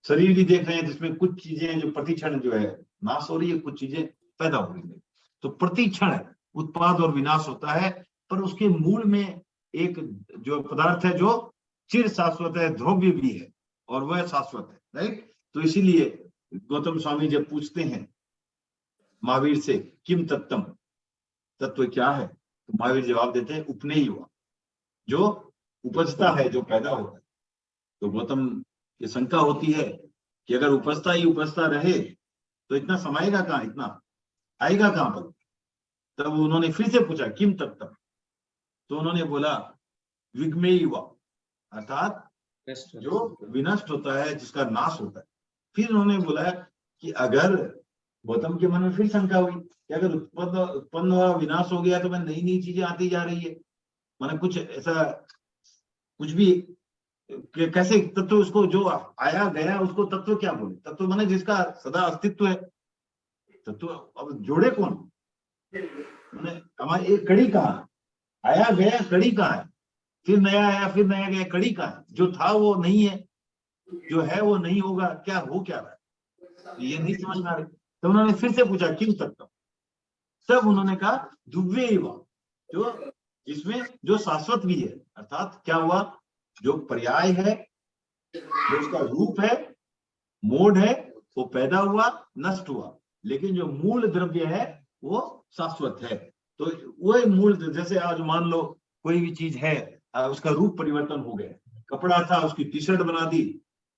शरीर भी देख रहे हैं जिसमें कुछ चीजें जो प्रतिक्षण जो है नाश हो रही है, कुछ चीजें पैदा हो रही है। तो प्रतिक्षण उत्पाद और विनाश होता है, पर उसके मूल में एक जो पदार्थ है जो चिर शाश्वत है, ध्रुव्य भी है और वह शाश्वत है, राइट? तो इसीलिए गौतम स्वामी जब पूछते हैं महावीर से किम तत्तम, तत्व क्या है, तो महावीर जवाब देते हैं उपनेय हुआ, जो उपजता है, जो पैदा होता है। तो गौतम की शंका होती है कि अगर उपस्था ही उपस्था रहे तो इतना समाएगा कहाँ, इतना आएगा कहाँ पर। तब उन्होंने फिर से पूछा किम तत्व, तो उन्होंने बोला विग्मेय हुआ, अर्थात जो विनष्ट होता है, जिसका नाश होता है। फिर उन्होंने बोला कि अगर गौतम के मन में फिर शंका हुई कि अगर उत्पन्न हुआ विनाश हो गया तो मैं नई नई चीजें आती जा रही है, माने कुछ ऐसा कुछ भी कैसे तत्व, उसको जो आया गया उसको तत्व क्या बोले, तत्व माने जिसका सदा अस्तित्व है। तत्व अब जोड़े कौन, माने हमारी एक कड़ी कहाँ, आया गया कड़ी कहाँ है, फिर नया आया फिर नया गया, कड़ी कहाँ है, जो था वो नहीं है, जो है वो नहीं होगा, क्या हो क्या रहा है, ये नहीं समझ में आ रही। तो उन्होंने फिर से पूछा किम तत्व, तब उन्होंने कहा दुव्य हुआ, जो जिसमें जो शाश्वत भी है, अर्थात क्या हुआ, जो पर्याय है, जो उसका रूप है, मोड है, वो पैदा हुआ नष्ट हुआ, लेकिन जो मूल द्रव्य है वो शाश्वत है। तो वही मूल, जैसे आज मान लो कोई भी चीज है, उसका रूप परिवर्तन हो गया, कपड़ा था उसकी टी शर्ट बना दी,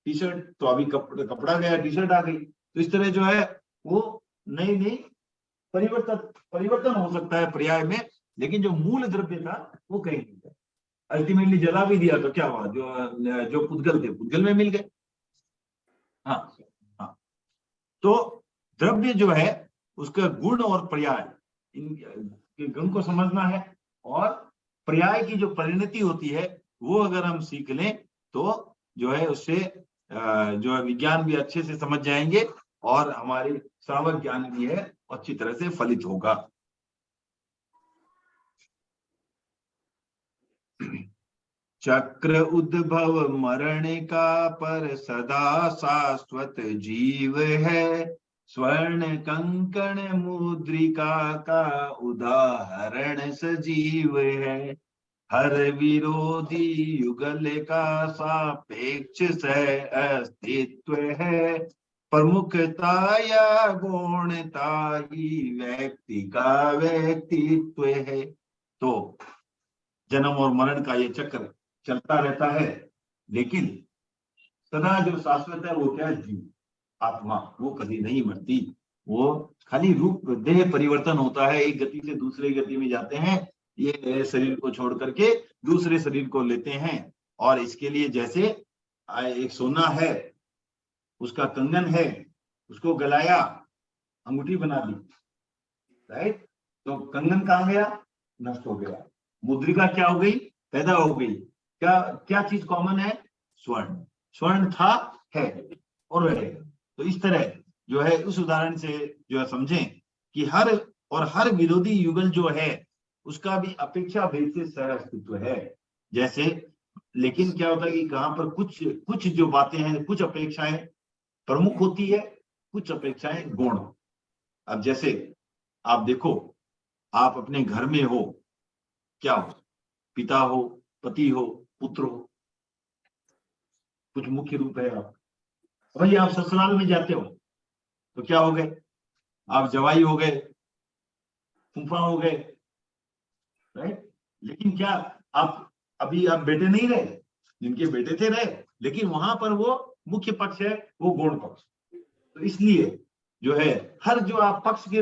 टी शर्ट तो अभी कपड़ा गया टी शर्ट आ गई। तो इस तरह जो है वो नई नई परिवर्तन हो सकता है पर्याय में, लेकिन जो मूल द्रव्य था वो कहीं नहीं गया। अल्टीमेटली जला भी दिया तो क्या हुआ, जो पुद्गल थे पुद्गल में मिल गए। हाँ हाँ, तो द्रव्य जो है उसका गुण और पर्याय, इन गुण को समझना है, और पर्याय की जो परिणति होती है वो अगर हम सीख लें तो जो है उससे जो है विज्ञान भी अच्छे से समझ जाएंगे, और हमारी श्रावक ज्ञान भी है अच्छी तरह से फलित होगा। चक्र उद्भव मरण का पर सदा शाश्वत जीव है, स्वर्ण कंकण मुद्रिका का उदाहरण सजीव है, हर विरोधी युगल का सापेक्ष सह अस्तित्व है, प्रमुखता या गौणता ही व्यक्ति का व्यक्तित्व है। तो जन्म और मरण का ये चक्र चलता रहता है, लेकिन सदा जो शाश्वत है वो क्या है, जीव आत्मा, वो कभी नहीं मरती, वो खाली रूप देह परिवर्तन होता है, एक गति से दूसरे गति में जाते हैं, ये शरीर को छोड़ करके दूसरे शरीर को लेते हैं। और इसके लिए जैसे एक सोना है, उसका कंगन है, उसको गलाया, अंगूठी बना दी, राइट, तो कंगन कहाँ गया, नष्ट हो गया, मुद्रिका क्या हो गई, पैदा हो गई। क्या क्या चीज कॉमन है, स्वर्ण, स्वर्ण था है और रहेगा। तो इस तरह जो है उस उदाहरण से जो है समझें कि हर विरोधी युगल जो है उसका भी अपेक्षा भेद से सह अस्तित्व है। जैसे लेकिन क्या होता है कि कहाँ पर कुछ जो बातें हैं, कुछ अपेक्षाएं प्रमुख होती है, कुछ अपेक्षाएं गौण। अब जैसे आप देखो, आप अपने घर में हो, क्या हो, पिता हो, पति हो, पुत्र हो, कुछ मुख्य रूप है आप। वही आप ससुराल में जाते हो तो क्या हो गए, आप जवाई हो गए, फूफा हो गए, राइट। लेकिन क्या आप अभी आप बेटे नहीं रहे, जिनके बेटे थे रहे, लेकिन वहां पर वो मुख्य पक्ष है, वो गौण पक्ष। तो इसलिए जो है हर जो आप पक्ष के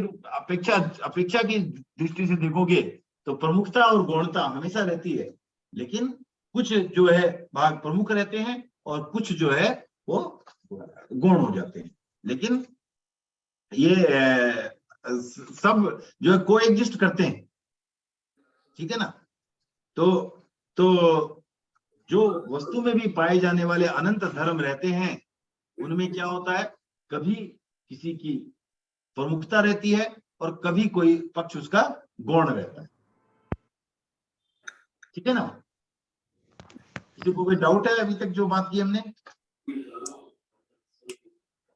अपेक्षा की दृष्टि से देखोगे तो प्रमुखता और गौणता हमेशा रहती है, लेकिन कुछ जो है भाग प्रमुख रहते हैं और कुछ जो है वो गौण हो जाते हैं। लेकिन ये सब जो है कोएग्जिस्ट करते हैं, ठीक है ना। तो जो वस्तु में भी पाए जाने वाले अनंत धर्म रहते हैं, उनमें क्या होता है, कभी किसी की प्रमुखता रहती है और कभी कोई पक्ष उसका गौण रहता है, ठीक है ना। किसी को कोई डाउट है अभी तक जो बात की हमने?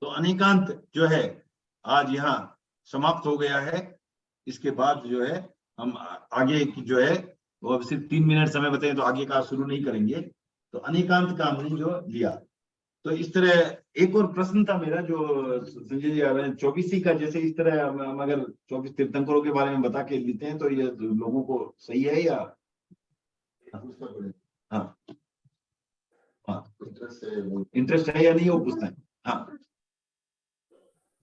तो अनेकांत जो है आज यहाँ समाप्त हो गया है। इसके बाद जो है हम आगे की जो है वो अब सिर्फ 3 मिनट समय बताए, तो आगे का शुरू नहीं करेंगे। तो अनेकांत का हमने जो लिया, तो इस तरह एक और प्रश्न था मेरा जो संजय जी 24 का, जैसे इस तरह हम अगर 24 तीर्थंकरों के बारे में बता के लेते हैं तो ये लोगों को सही है या? हाँ हाँ, इंटरेस्ट है या नहीं वो पूछते हैं। हाँ,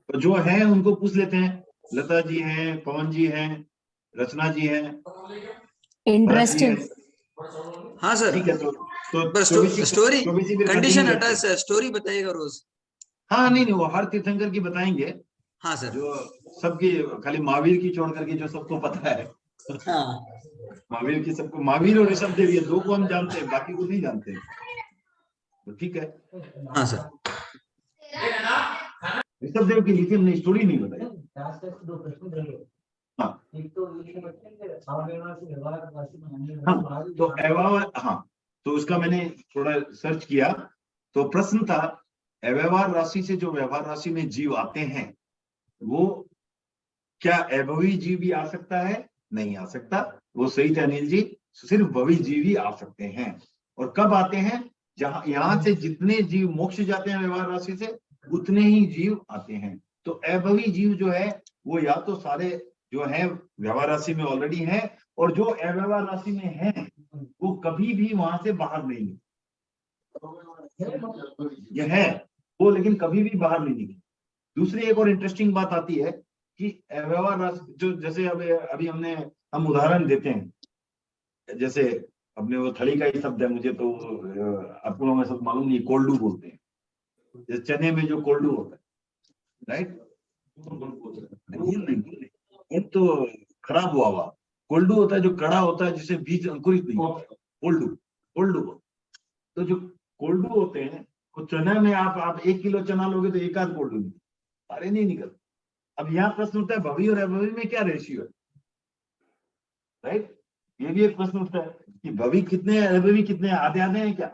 तो जो है उनको पूछ लेते हैं। लता जी हैं, पवन जी हैं, रचना जी हैं, इंटरेस्टिंग। हाँ सर, ठीक है। तो पर स्टोरी फिर कंडीशन continue हटा करते हैं। सर, स्टोरी बताइएगा रोज। हाँ नहीं नहीं, वो हर तीर्थंकर की बताएंगे, हाँ सर। जो सबकी, खाली महावीर की छोड़ करके जो सबको पता है। हाँ महावीर की सबको, महावीर और ऋषभ देव, ये दो को हम जानते हैं, बाकी को नहीं जानते। तो ठीक है। हाँ सर। ऋषभ देव की लिखी हमने स्टोरी नहीं बताई। लास्ट तक 2 प्रश्न रहे। हाँ एक तो ये बच्चे अव्यवहार से व्यवहार राशि में आने हाँ, वाली तो अव्यवहार, हाँ, तो उसका मैंने थोड़ा सर्च किया, तो प्रश्न था अव्यवहार राशि से जो व्यवहार राशि में जीव आते हैं, वो क्या अभवी जीव भी आ सकता है? नहीं आ सकता। वो सही थे अनिल जी, सिर्फ भवी जीव ही आ सकते हैं। और कब आते हैं? जहां यहाँ से जितने जीव मोक्ष जाते हैं व्यवहार राशि से, उतने ही जीव आते हैं। तो अभवी जीव जो है वो या तो सारे जो है व्यवहार राशि में ऑलरेडी है, और जो अव्यवहार राशि में है वो कभी भी वहां से बाहर नहीं निकले। यह है वो, लेकिन कभी भी बाहर नहीं निकले। दूसरी एक और इंटरेस्टिंग बात आती है कि अव्यवहार राशि जो, जैसे अभी हम उदाहरण देते हैं, जैसे अपने वो थली का ही शब्द है, मुझे तो आपको लोगों में सब मालूम नहीं, कोल्डू बोलते हैं। जैसे चने में जो कोल्डू होता है, राइट? नहीं, ये तो खराब हुआ। कोल्डू होता है जो कड़ा होता है, जिसे बीज अंकुरित नहीं होता है, कोल्डू। तो जो कोल्डू होते हैं, तो चना में आप 1 किलो चना लोगे तो 1 आध कोल्डू निकले, सारे नहीं निकलते। अब यहाँ प्रश्न उठता है भवी और अभवी में क्या रेशियो है, राइट? ये भी एक प्रश्न उठता है कि भवी कितने हैं, अभवी कितने हैं, आधे हैं क्या?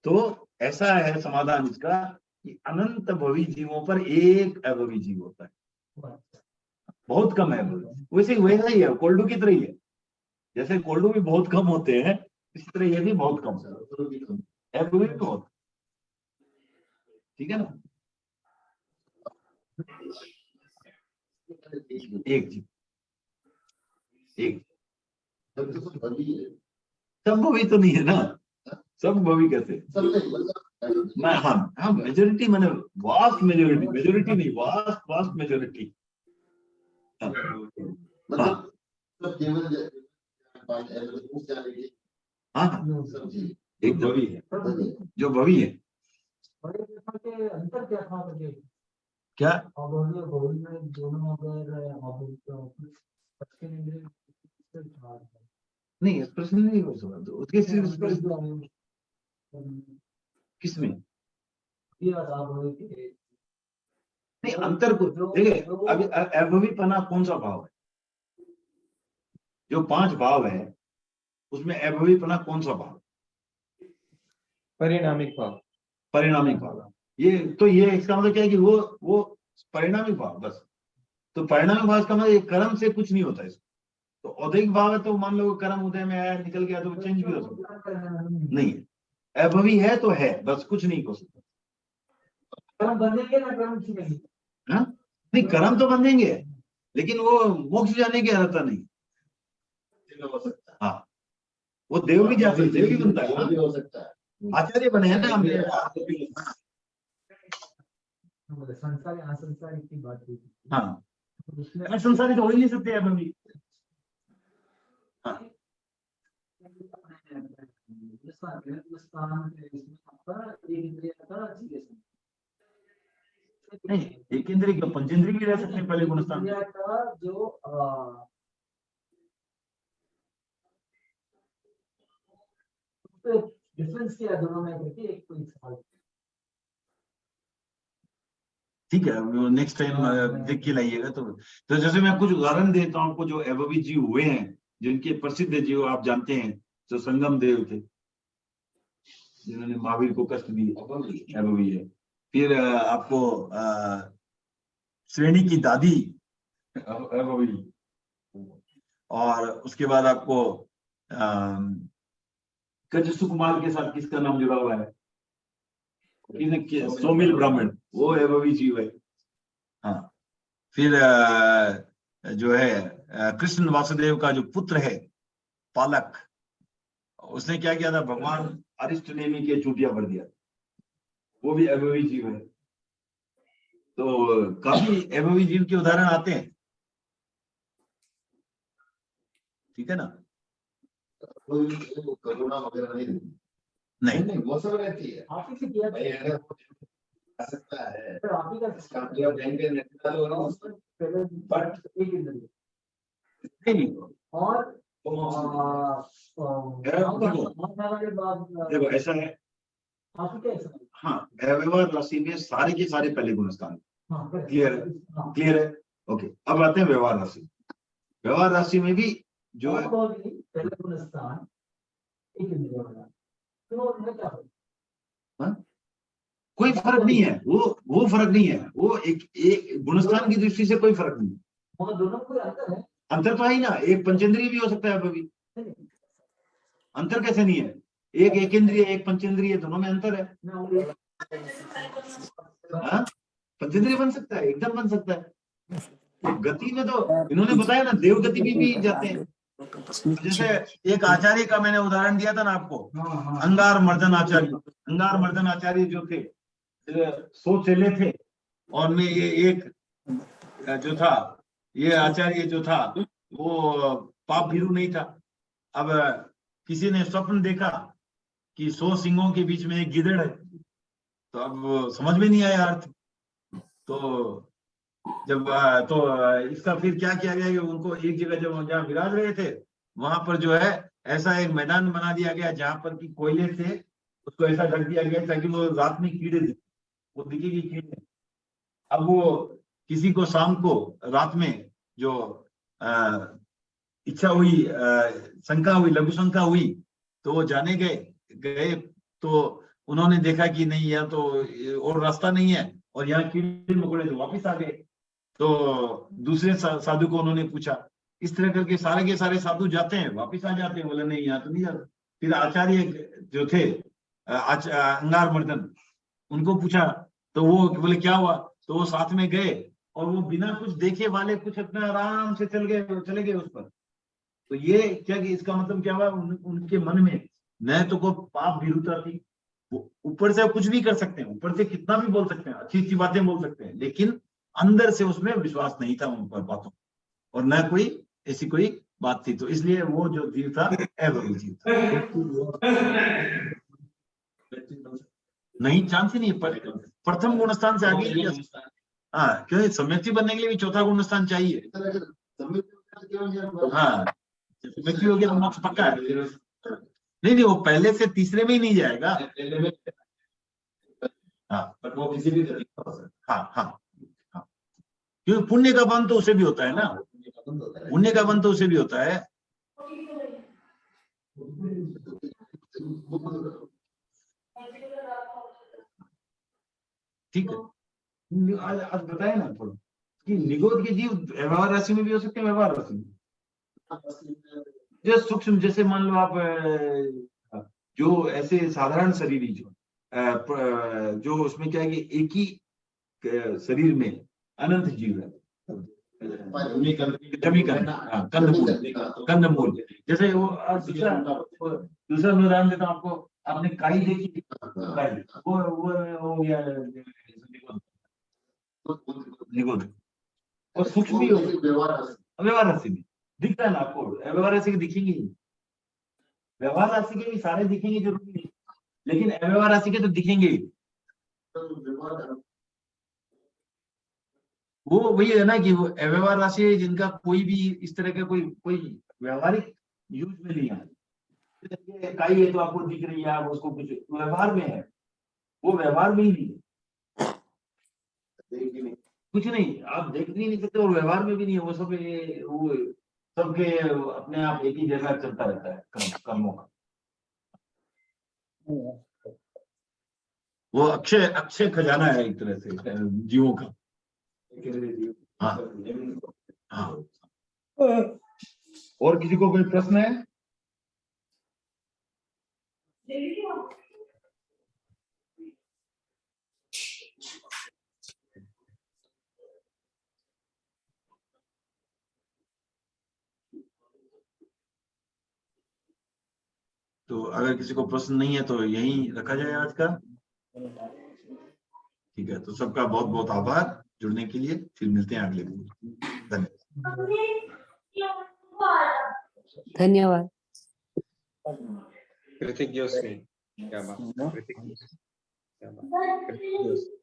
तो ऐसा है समाधान इसका कि अनंत भवी जीवों पर एक अभवी जीव होता है, बहुत कम है। वैसा ही है, कोल्डू की तरह ही है। जैसे कोल्डू भी बहुत कम होते हैं, इसी तरह ये भी बहुत कम है, अभवी भी बहुत। ठीक है ना? एक जीव, एक सब भवी तो नहीं है ना, सब भवी कैसे? मैं हाँ मेजोरिटी, मैंने वास्ट मेजोरिटी नहीं, वास्ट मेजोरिटी। हाँ एक भवी है, जो भवी है। अंतर क्या था? क्या? अभवी और भवी में दोनों अगर नहीं, प्रश्न नहीं हो सकता तो उसके सिर्फ किसमें नहीं अंतर को देखिए। अभी अभवीपना कौन सा भाव है? जो 5 भाव है उसमें अभवीपना कौन सा भाव? परिणामिक भाव। परिणामिक भाव। ये तो ये इसका मतलब क्या है कि वो परिणामिक भाव बस। तो परिणामिक भाव का मतलब कर्म से कुछ नहीं होता इसको। तो औद्योगिक भाव है तो मान लो कर्म उदय में आया, निकल गया, तो चेंज भी हो सकता नहीं है। अभवी है तो है, बस कुछ नहीं हो सकता। कर्म बंधेंगे ना, कर्म छूटेंगे? नहीं, कर्म तो बंधेंगे, लेकिन वो मोक्ष जाने की अर्हता नहीं। हाँ, वो देव भी जा सकते, देव भी बनता है, हो सकता है। आचार्य बने हैं ना हम। संसारी असंसारी की बात हुई। हाँ, संसारी तो हो ही नहीं सकते अभी। हाँ, नहीं, एक इंद्रिय क्यों, पंचेंद्रिय भी रह सकते हैं पहले गुणस्थान में। जो डिफरेंस किया दोनों में करके एक कोई सवाल। ठीक है, नेक्स्ट टाइम देख के लाइएगा। तो जैसे मैं कुछ उदाहरण देता हूँ आपको, जो अभवी जीव हुए हैं, जिनके प्रसिद्ध जीव आप जानते हैं, जो संगम देव थे, जिन्होंने महावीर को कष्ट दिए, अभवी है। फिर आपको श्रेणी की दादी अभवी, और उसके बाद आपको कजसु कुमार के साथ किसका नाम जुड़ा हुआ है? सोमिल ब्राह्मण, वो अभवी जीव है। हाँ, फिर जो है कृष्ण वासुदेव का जो पुत्र है पालक, उसने क्या किया था? भगवान अरिष्टनेमी के चूटिया भर दिया। वो भी अवयवी जीव है। तो काफी अवयवी जीव के उदाहरण आते हैं, ठीक है ना। कोई करुणा वगैरह नहीं रहती। नहीं नहीं वो सब रहती है। आप ही से किया भाई अगर वो आ सकता है तो आप ही का इसका मतलब लेंगे पहले बट एक इंद्रिय नहीं, और देखो ऐसा है, आप ही का ऐसा हाँ, व्यवहार राशि में सारे के सारे पहले गुणस्थान क्लियर है, क्लियर है। ओके, अब आते हैं व्यवहार राशि। व्यवहार राशि में भी जो है पहले गुणस्थान एक इंद्रिय वाला, तो उनमें क्या होगा? कोई फर्क नहीं है, वो फर्क नहीं है, वो एक गुणस्थान की दृष्टि से कोई फर्क नहीं है। मगर दोनों में कोई अंतर है? अंतर तो है ही ना, एक पंचेंद्रिय भी हो सकता है अभी। अंतर कैसे नहीं है? एक इंद्रिय एक पंचेंद्रिय, दोनों में अंतर है। हाँ, पंचेंद्रिय बन सकता है, एकदम बन सकता है। तो गति में तो इन्होंने बताया ना, देव गति भी जाते हैं। जैसे एक आचार्य का मैंने उदाहरण दिया था ना आपको, अंगार मर्दन आचार्य। अंगार मर्दन आचार्य जो थे, 100 चेले थे, और में ये एक जो था, ये आचार्य जो था वो पाप भीरू नहीं था। अब किसी ने स्वप्न देखा कि 100 सिंहों के बीच में एक गिदड़ है, तो अब समझ में नहीं आया अर्थ। तो जब इसका फिर क्या किया गया कि उनको एक जगह जब जहाँ विराज रहे थे वहां पर जो है ऐसा एक मैदान बना दिया गया जहां पर कि कोयले से उसको ऐसा ढक दिया गया ताकि वो रात में कीड़े दिखे, वो दिखेगी कीड़े। अब वो किसी को शाम को रात में जो इच्छा हुई, शंका हुई, लघु शंका हुई, तो वो जाने गए तो उन्होंने देखा कि नहीं, यहाँ तो और रास्ता नहीं है, और यहाँ कीड़े मकोड़े, तो वापिस आ गए। तो दूसरे साधु को उन्होंने पूछा, इस तरह करके सारे के सारे साधु जाते हैं, वापिस आ जाते हैं, बोले नहीं यहाँ तो नहीं जाते। फिर आचार्य जो थे अंगार मर्दन, उनको पूछा, तो वो बोले क्या हुआ, तो वो साथ में गए और वो बिना कुछ देखे वाले कुछ अपने आराम से चले गए उस पर। तो ये क्या कि इसका मतलब क्या हुआ, उनके मन में न तो कोई पाप भीरुता थी, वो ऊपर से कुछ भी कर सकते हैं, ऊपर से कितना भी बोल सकते हैं, अच्छी अच्छी बातें बोल सकते हैं, लेकिन अंदर से उसमें विश्वास नहीं था उन पर बातों, और न कोई ऐसी कोई बात थी। तो इसलिए वो जो जीव था अवयवी जीव था। नहीं, चांस ही नहीं, प्रथम गुणस्थान से आगे। हाँ, क्योंकि सम्यक्ति बनने के लिए भी चौथा गुणस्थान चाहिए। हाँ, सम्यक्ति हो गया तो मोक्ष पक्का है। नहीं, वो पहले से तीसरे में ही नहीं जाएगा। हाँ, पर वो किसी भी तरीके हो सकता है। हाँ, क्योंकि पुण्य का बंध तो उसे भी होता है ना, पुण्य का बंध तो उसे भी होता है। ठीक है, आज बताए ना थोड़ा कि निगोद के जीव व्यवहार राशि में भी हो सकते हैं, व्यवहार राशि में जो सूक्ष्म, जैसे मान लो आप जो ऐसे साधारण शरीर जो उसमें क्या है कि एक ही शरीर में अनंत जीव है, कंदमूल। जैसे वो दूसरा उदाहरण देता हूँ आपको, आपने काई देखी, काई वो हो गया निगोद, और सूक्ष्म भी हो, व्यवहार राशि में दिखता है ना आपको, व्यवहार राशि के दिखेंगे ही, व्यवहार राशि के भी सारे दिखेंगे जरूरी नहीं, लेकिन अव्यवहार राशि के तो दिखेंगे ही। वो वही है ना कि वो अव्यवहार राशि है जिनका कोई भी इस तरह का कोई व्यवहारिक यूज में नहीं है। काई है तो आपको दिख रही है, आप उसको कुछ व्यवहार में है, वो व्यवहार में ही नहीं है, कुछ नहीं, आप देख भी नहीं सकते और व्यवहार में भी नहीं है। वो सबके अपने आप एक ही जैसा चलता रहता है कर्मों का। वो अक्षय खजाना है एक तरह से जीवों का। हाँ, और किसी को कोई प्रश्न है? तो अगर किसी को प्रश्न नहीं है तो यहीं रखा जाए आज का। ठीक है, तो सबका बहुत बहुत आभार जुड़ने के लिए। फिर मिलते हैं अगले वीडियो। धन्यवाद। धन्यवाद। कृतिक जोशी, क्या बात, कृतिक जोशी, क्या बात, कृतिक जोशी।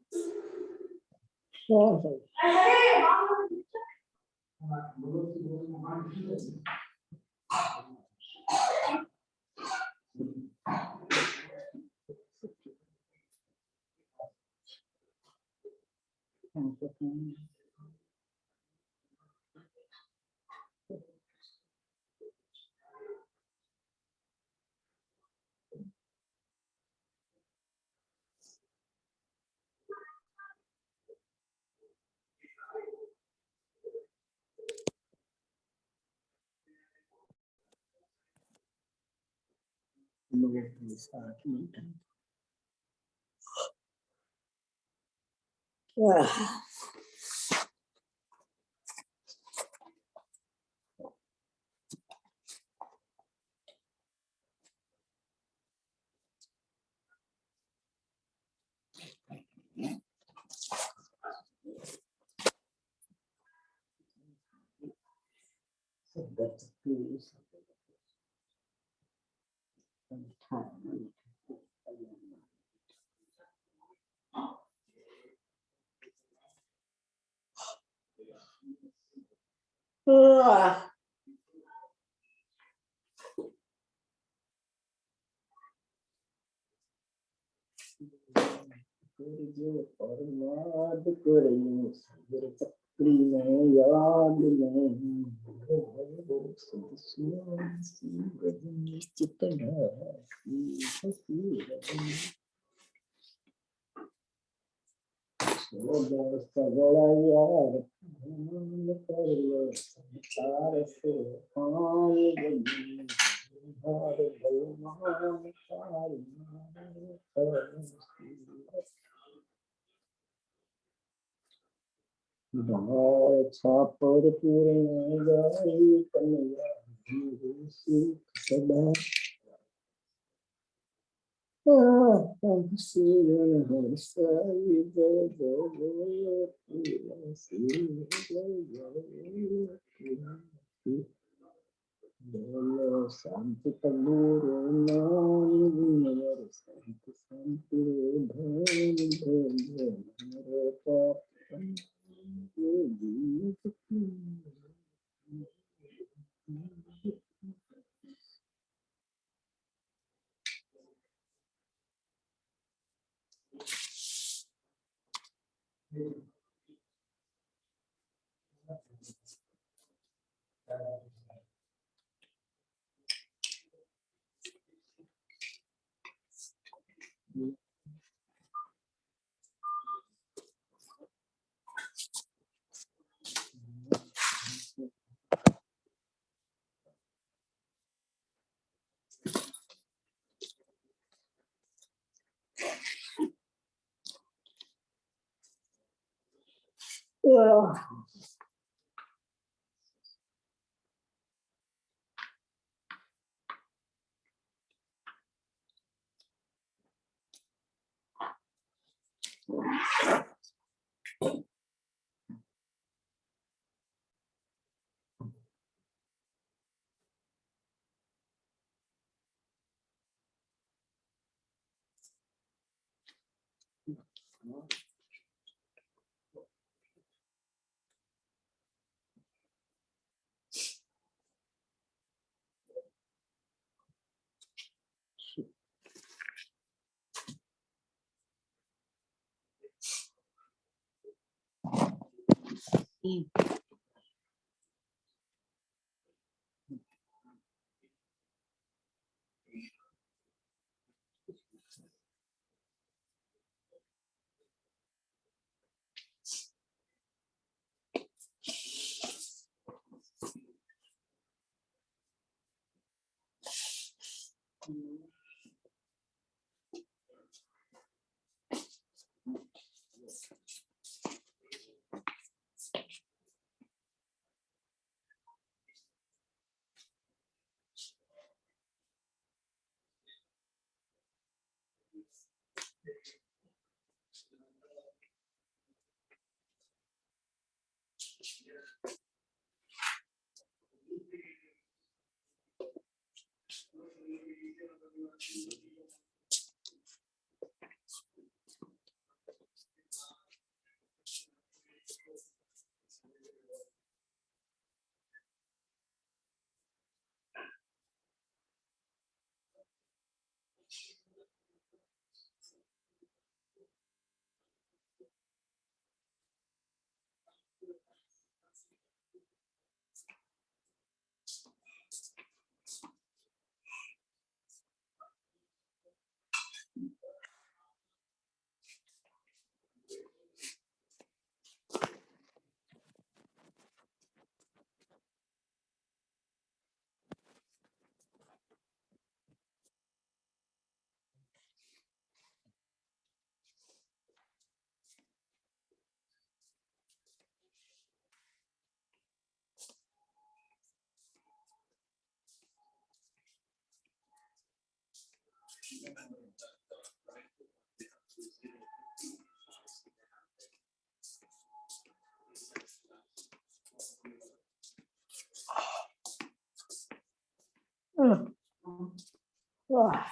वाह,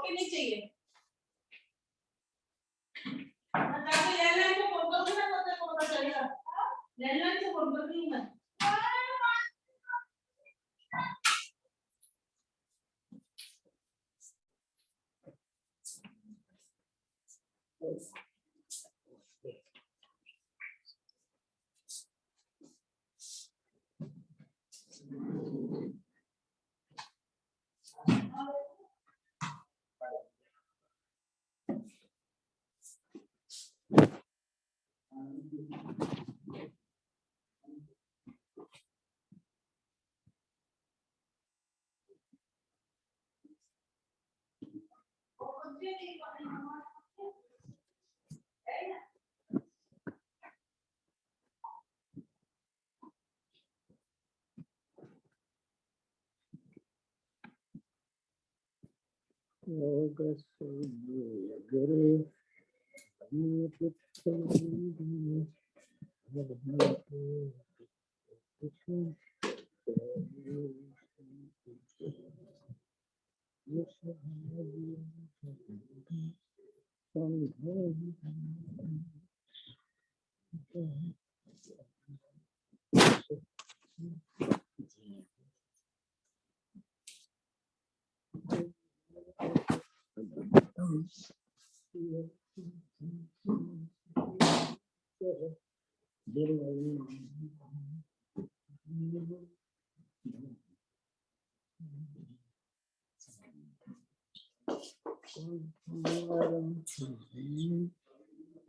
नहीं चाहिए लैंडलाइन से फोन करूंगा ना तो पता चलेगा लैंडलाइन से फोन कर दूंगा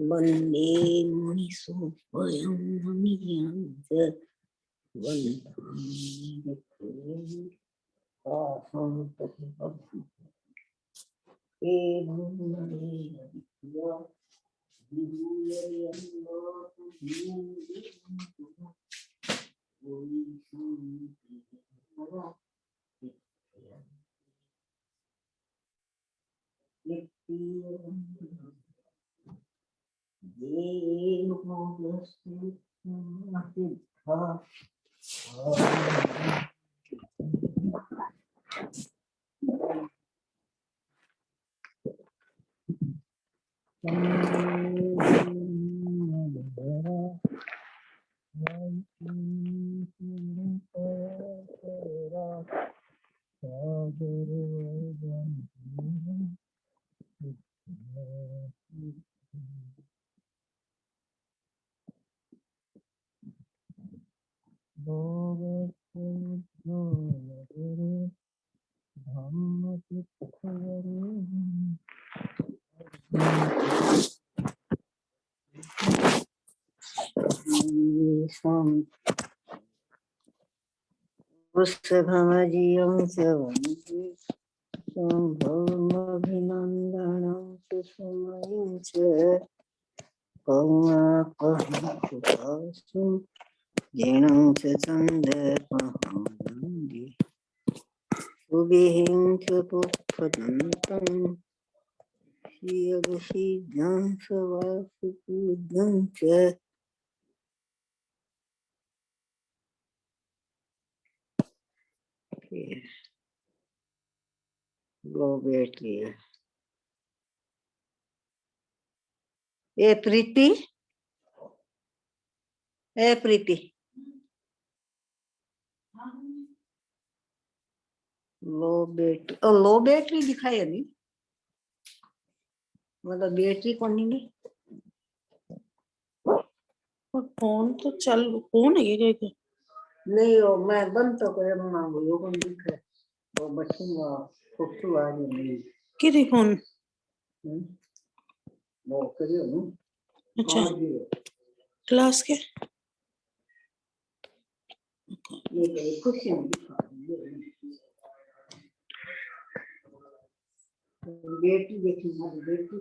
वन्दे मुनिसोपयं नमियाञ्च वृषभमजियं च वन्दे सम्भवमभिनन्दनं सुषमयं च कौमाकहंसुपाशुं जीर्णं च चन्दपहं वन्दे सुविहिं च पुष्पदन्तं श्रियगशीघ्रं च वासुपूज्यं च लो बैटरी है। ए प्रीति, ए प्रीति, लो बैटरी दिखाई नहीं, मतलब बैटरी कौन नहीं। फोन तो चल, फोन है ये क्या? नहीं वो मैं बंद तो करे मना वो कौन दिख रहा है वो बचूंगा खुशबू आ रही है किरी फोन? वो करियो ना। अच्छा, क्लास के ये खुशी बेटी देखी बेटी को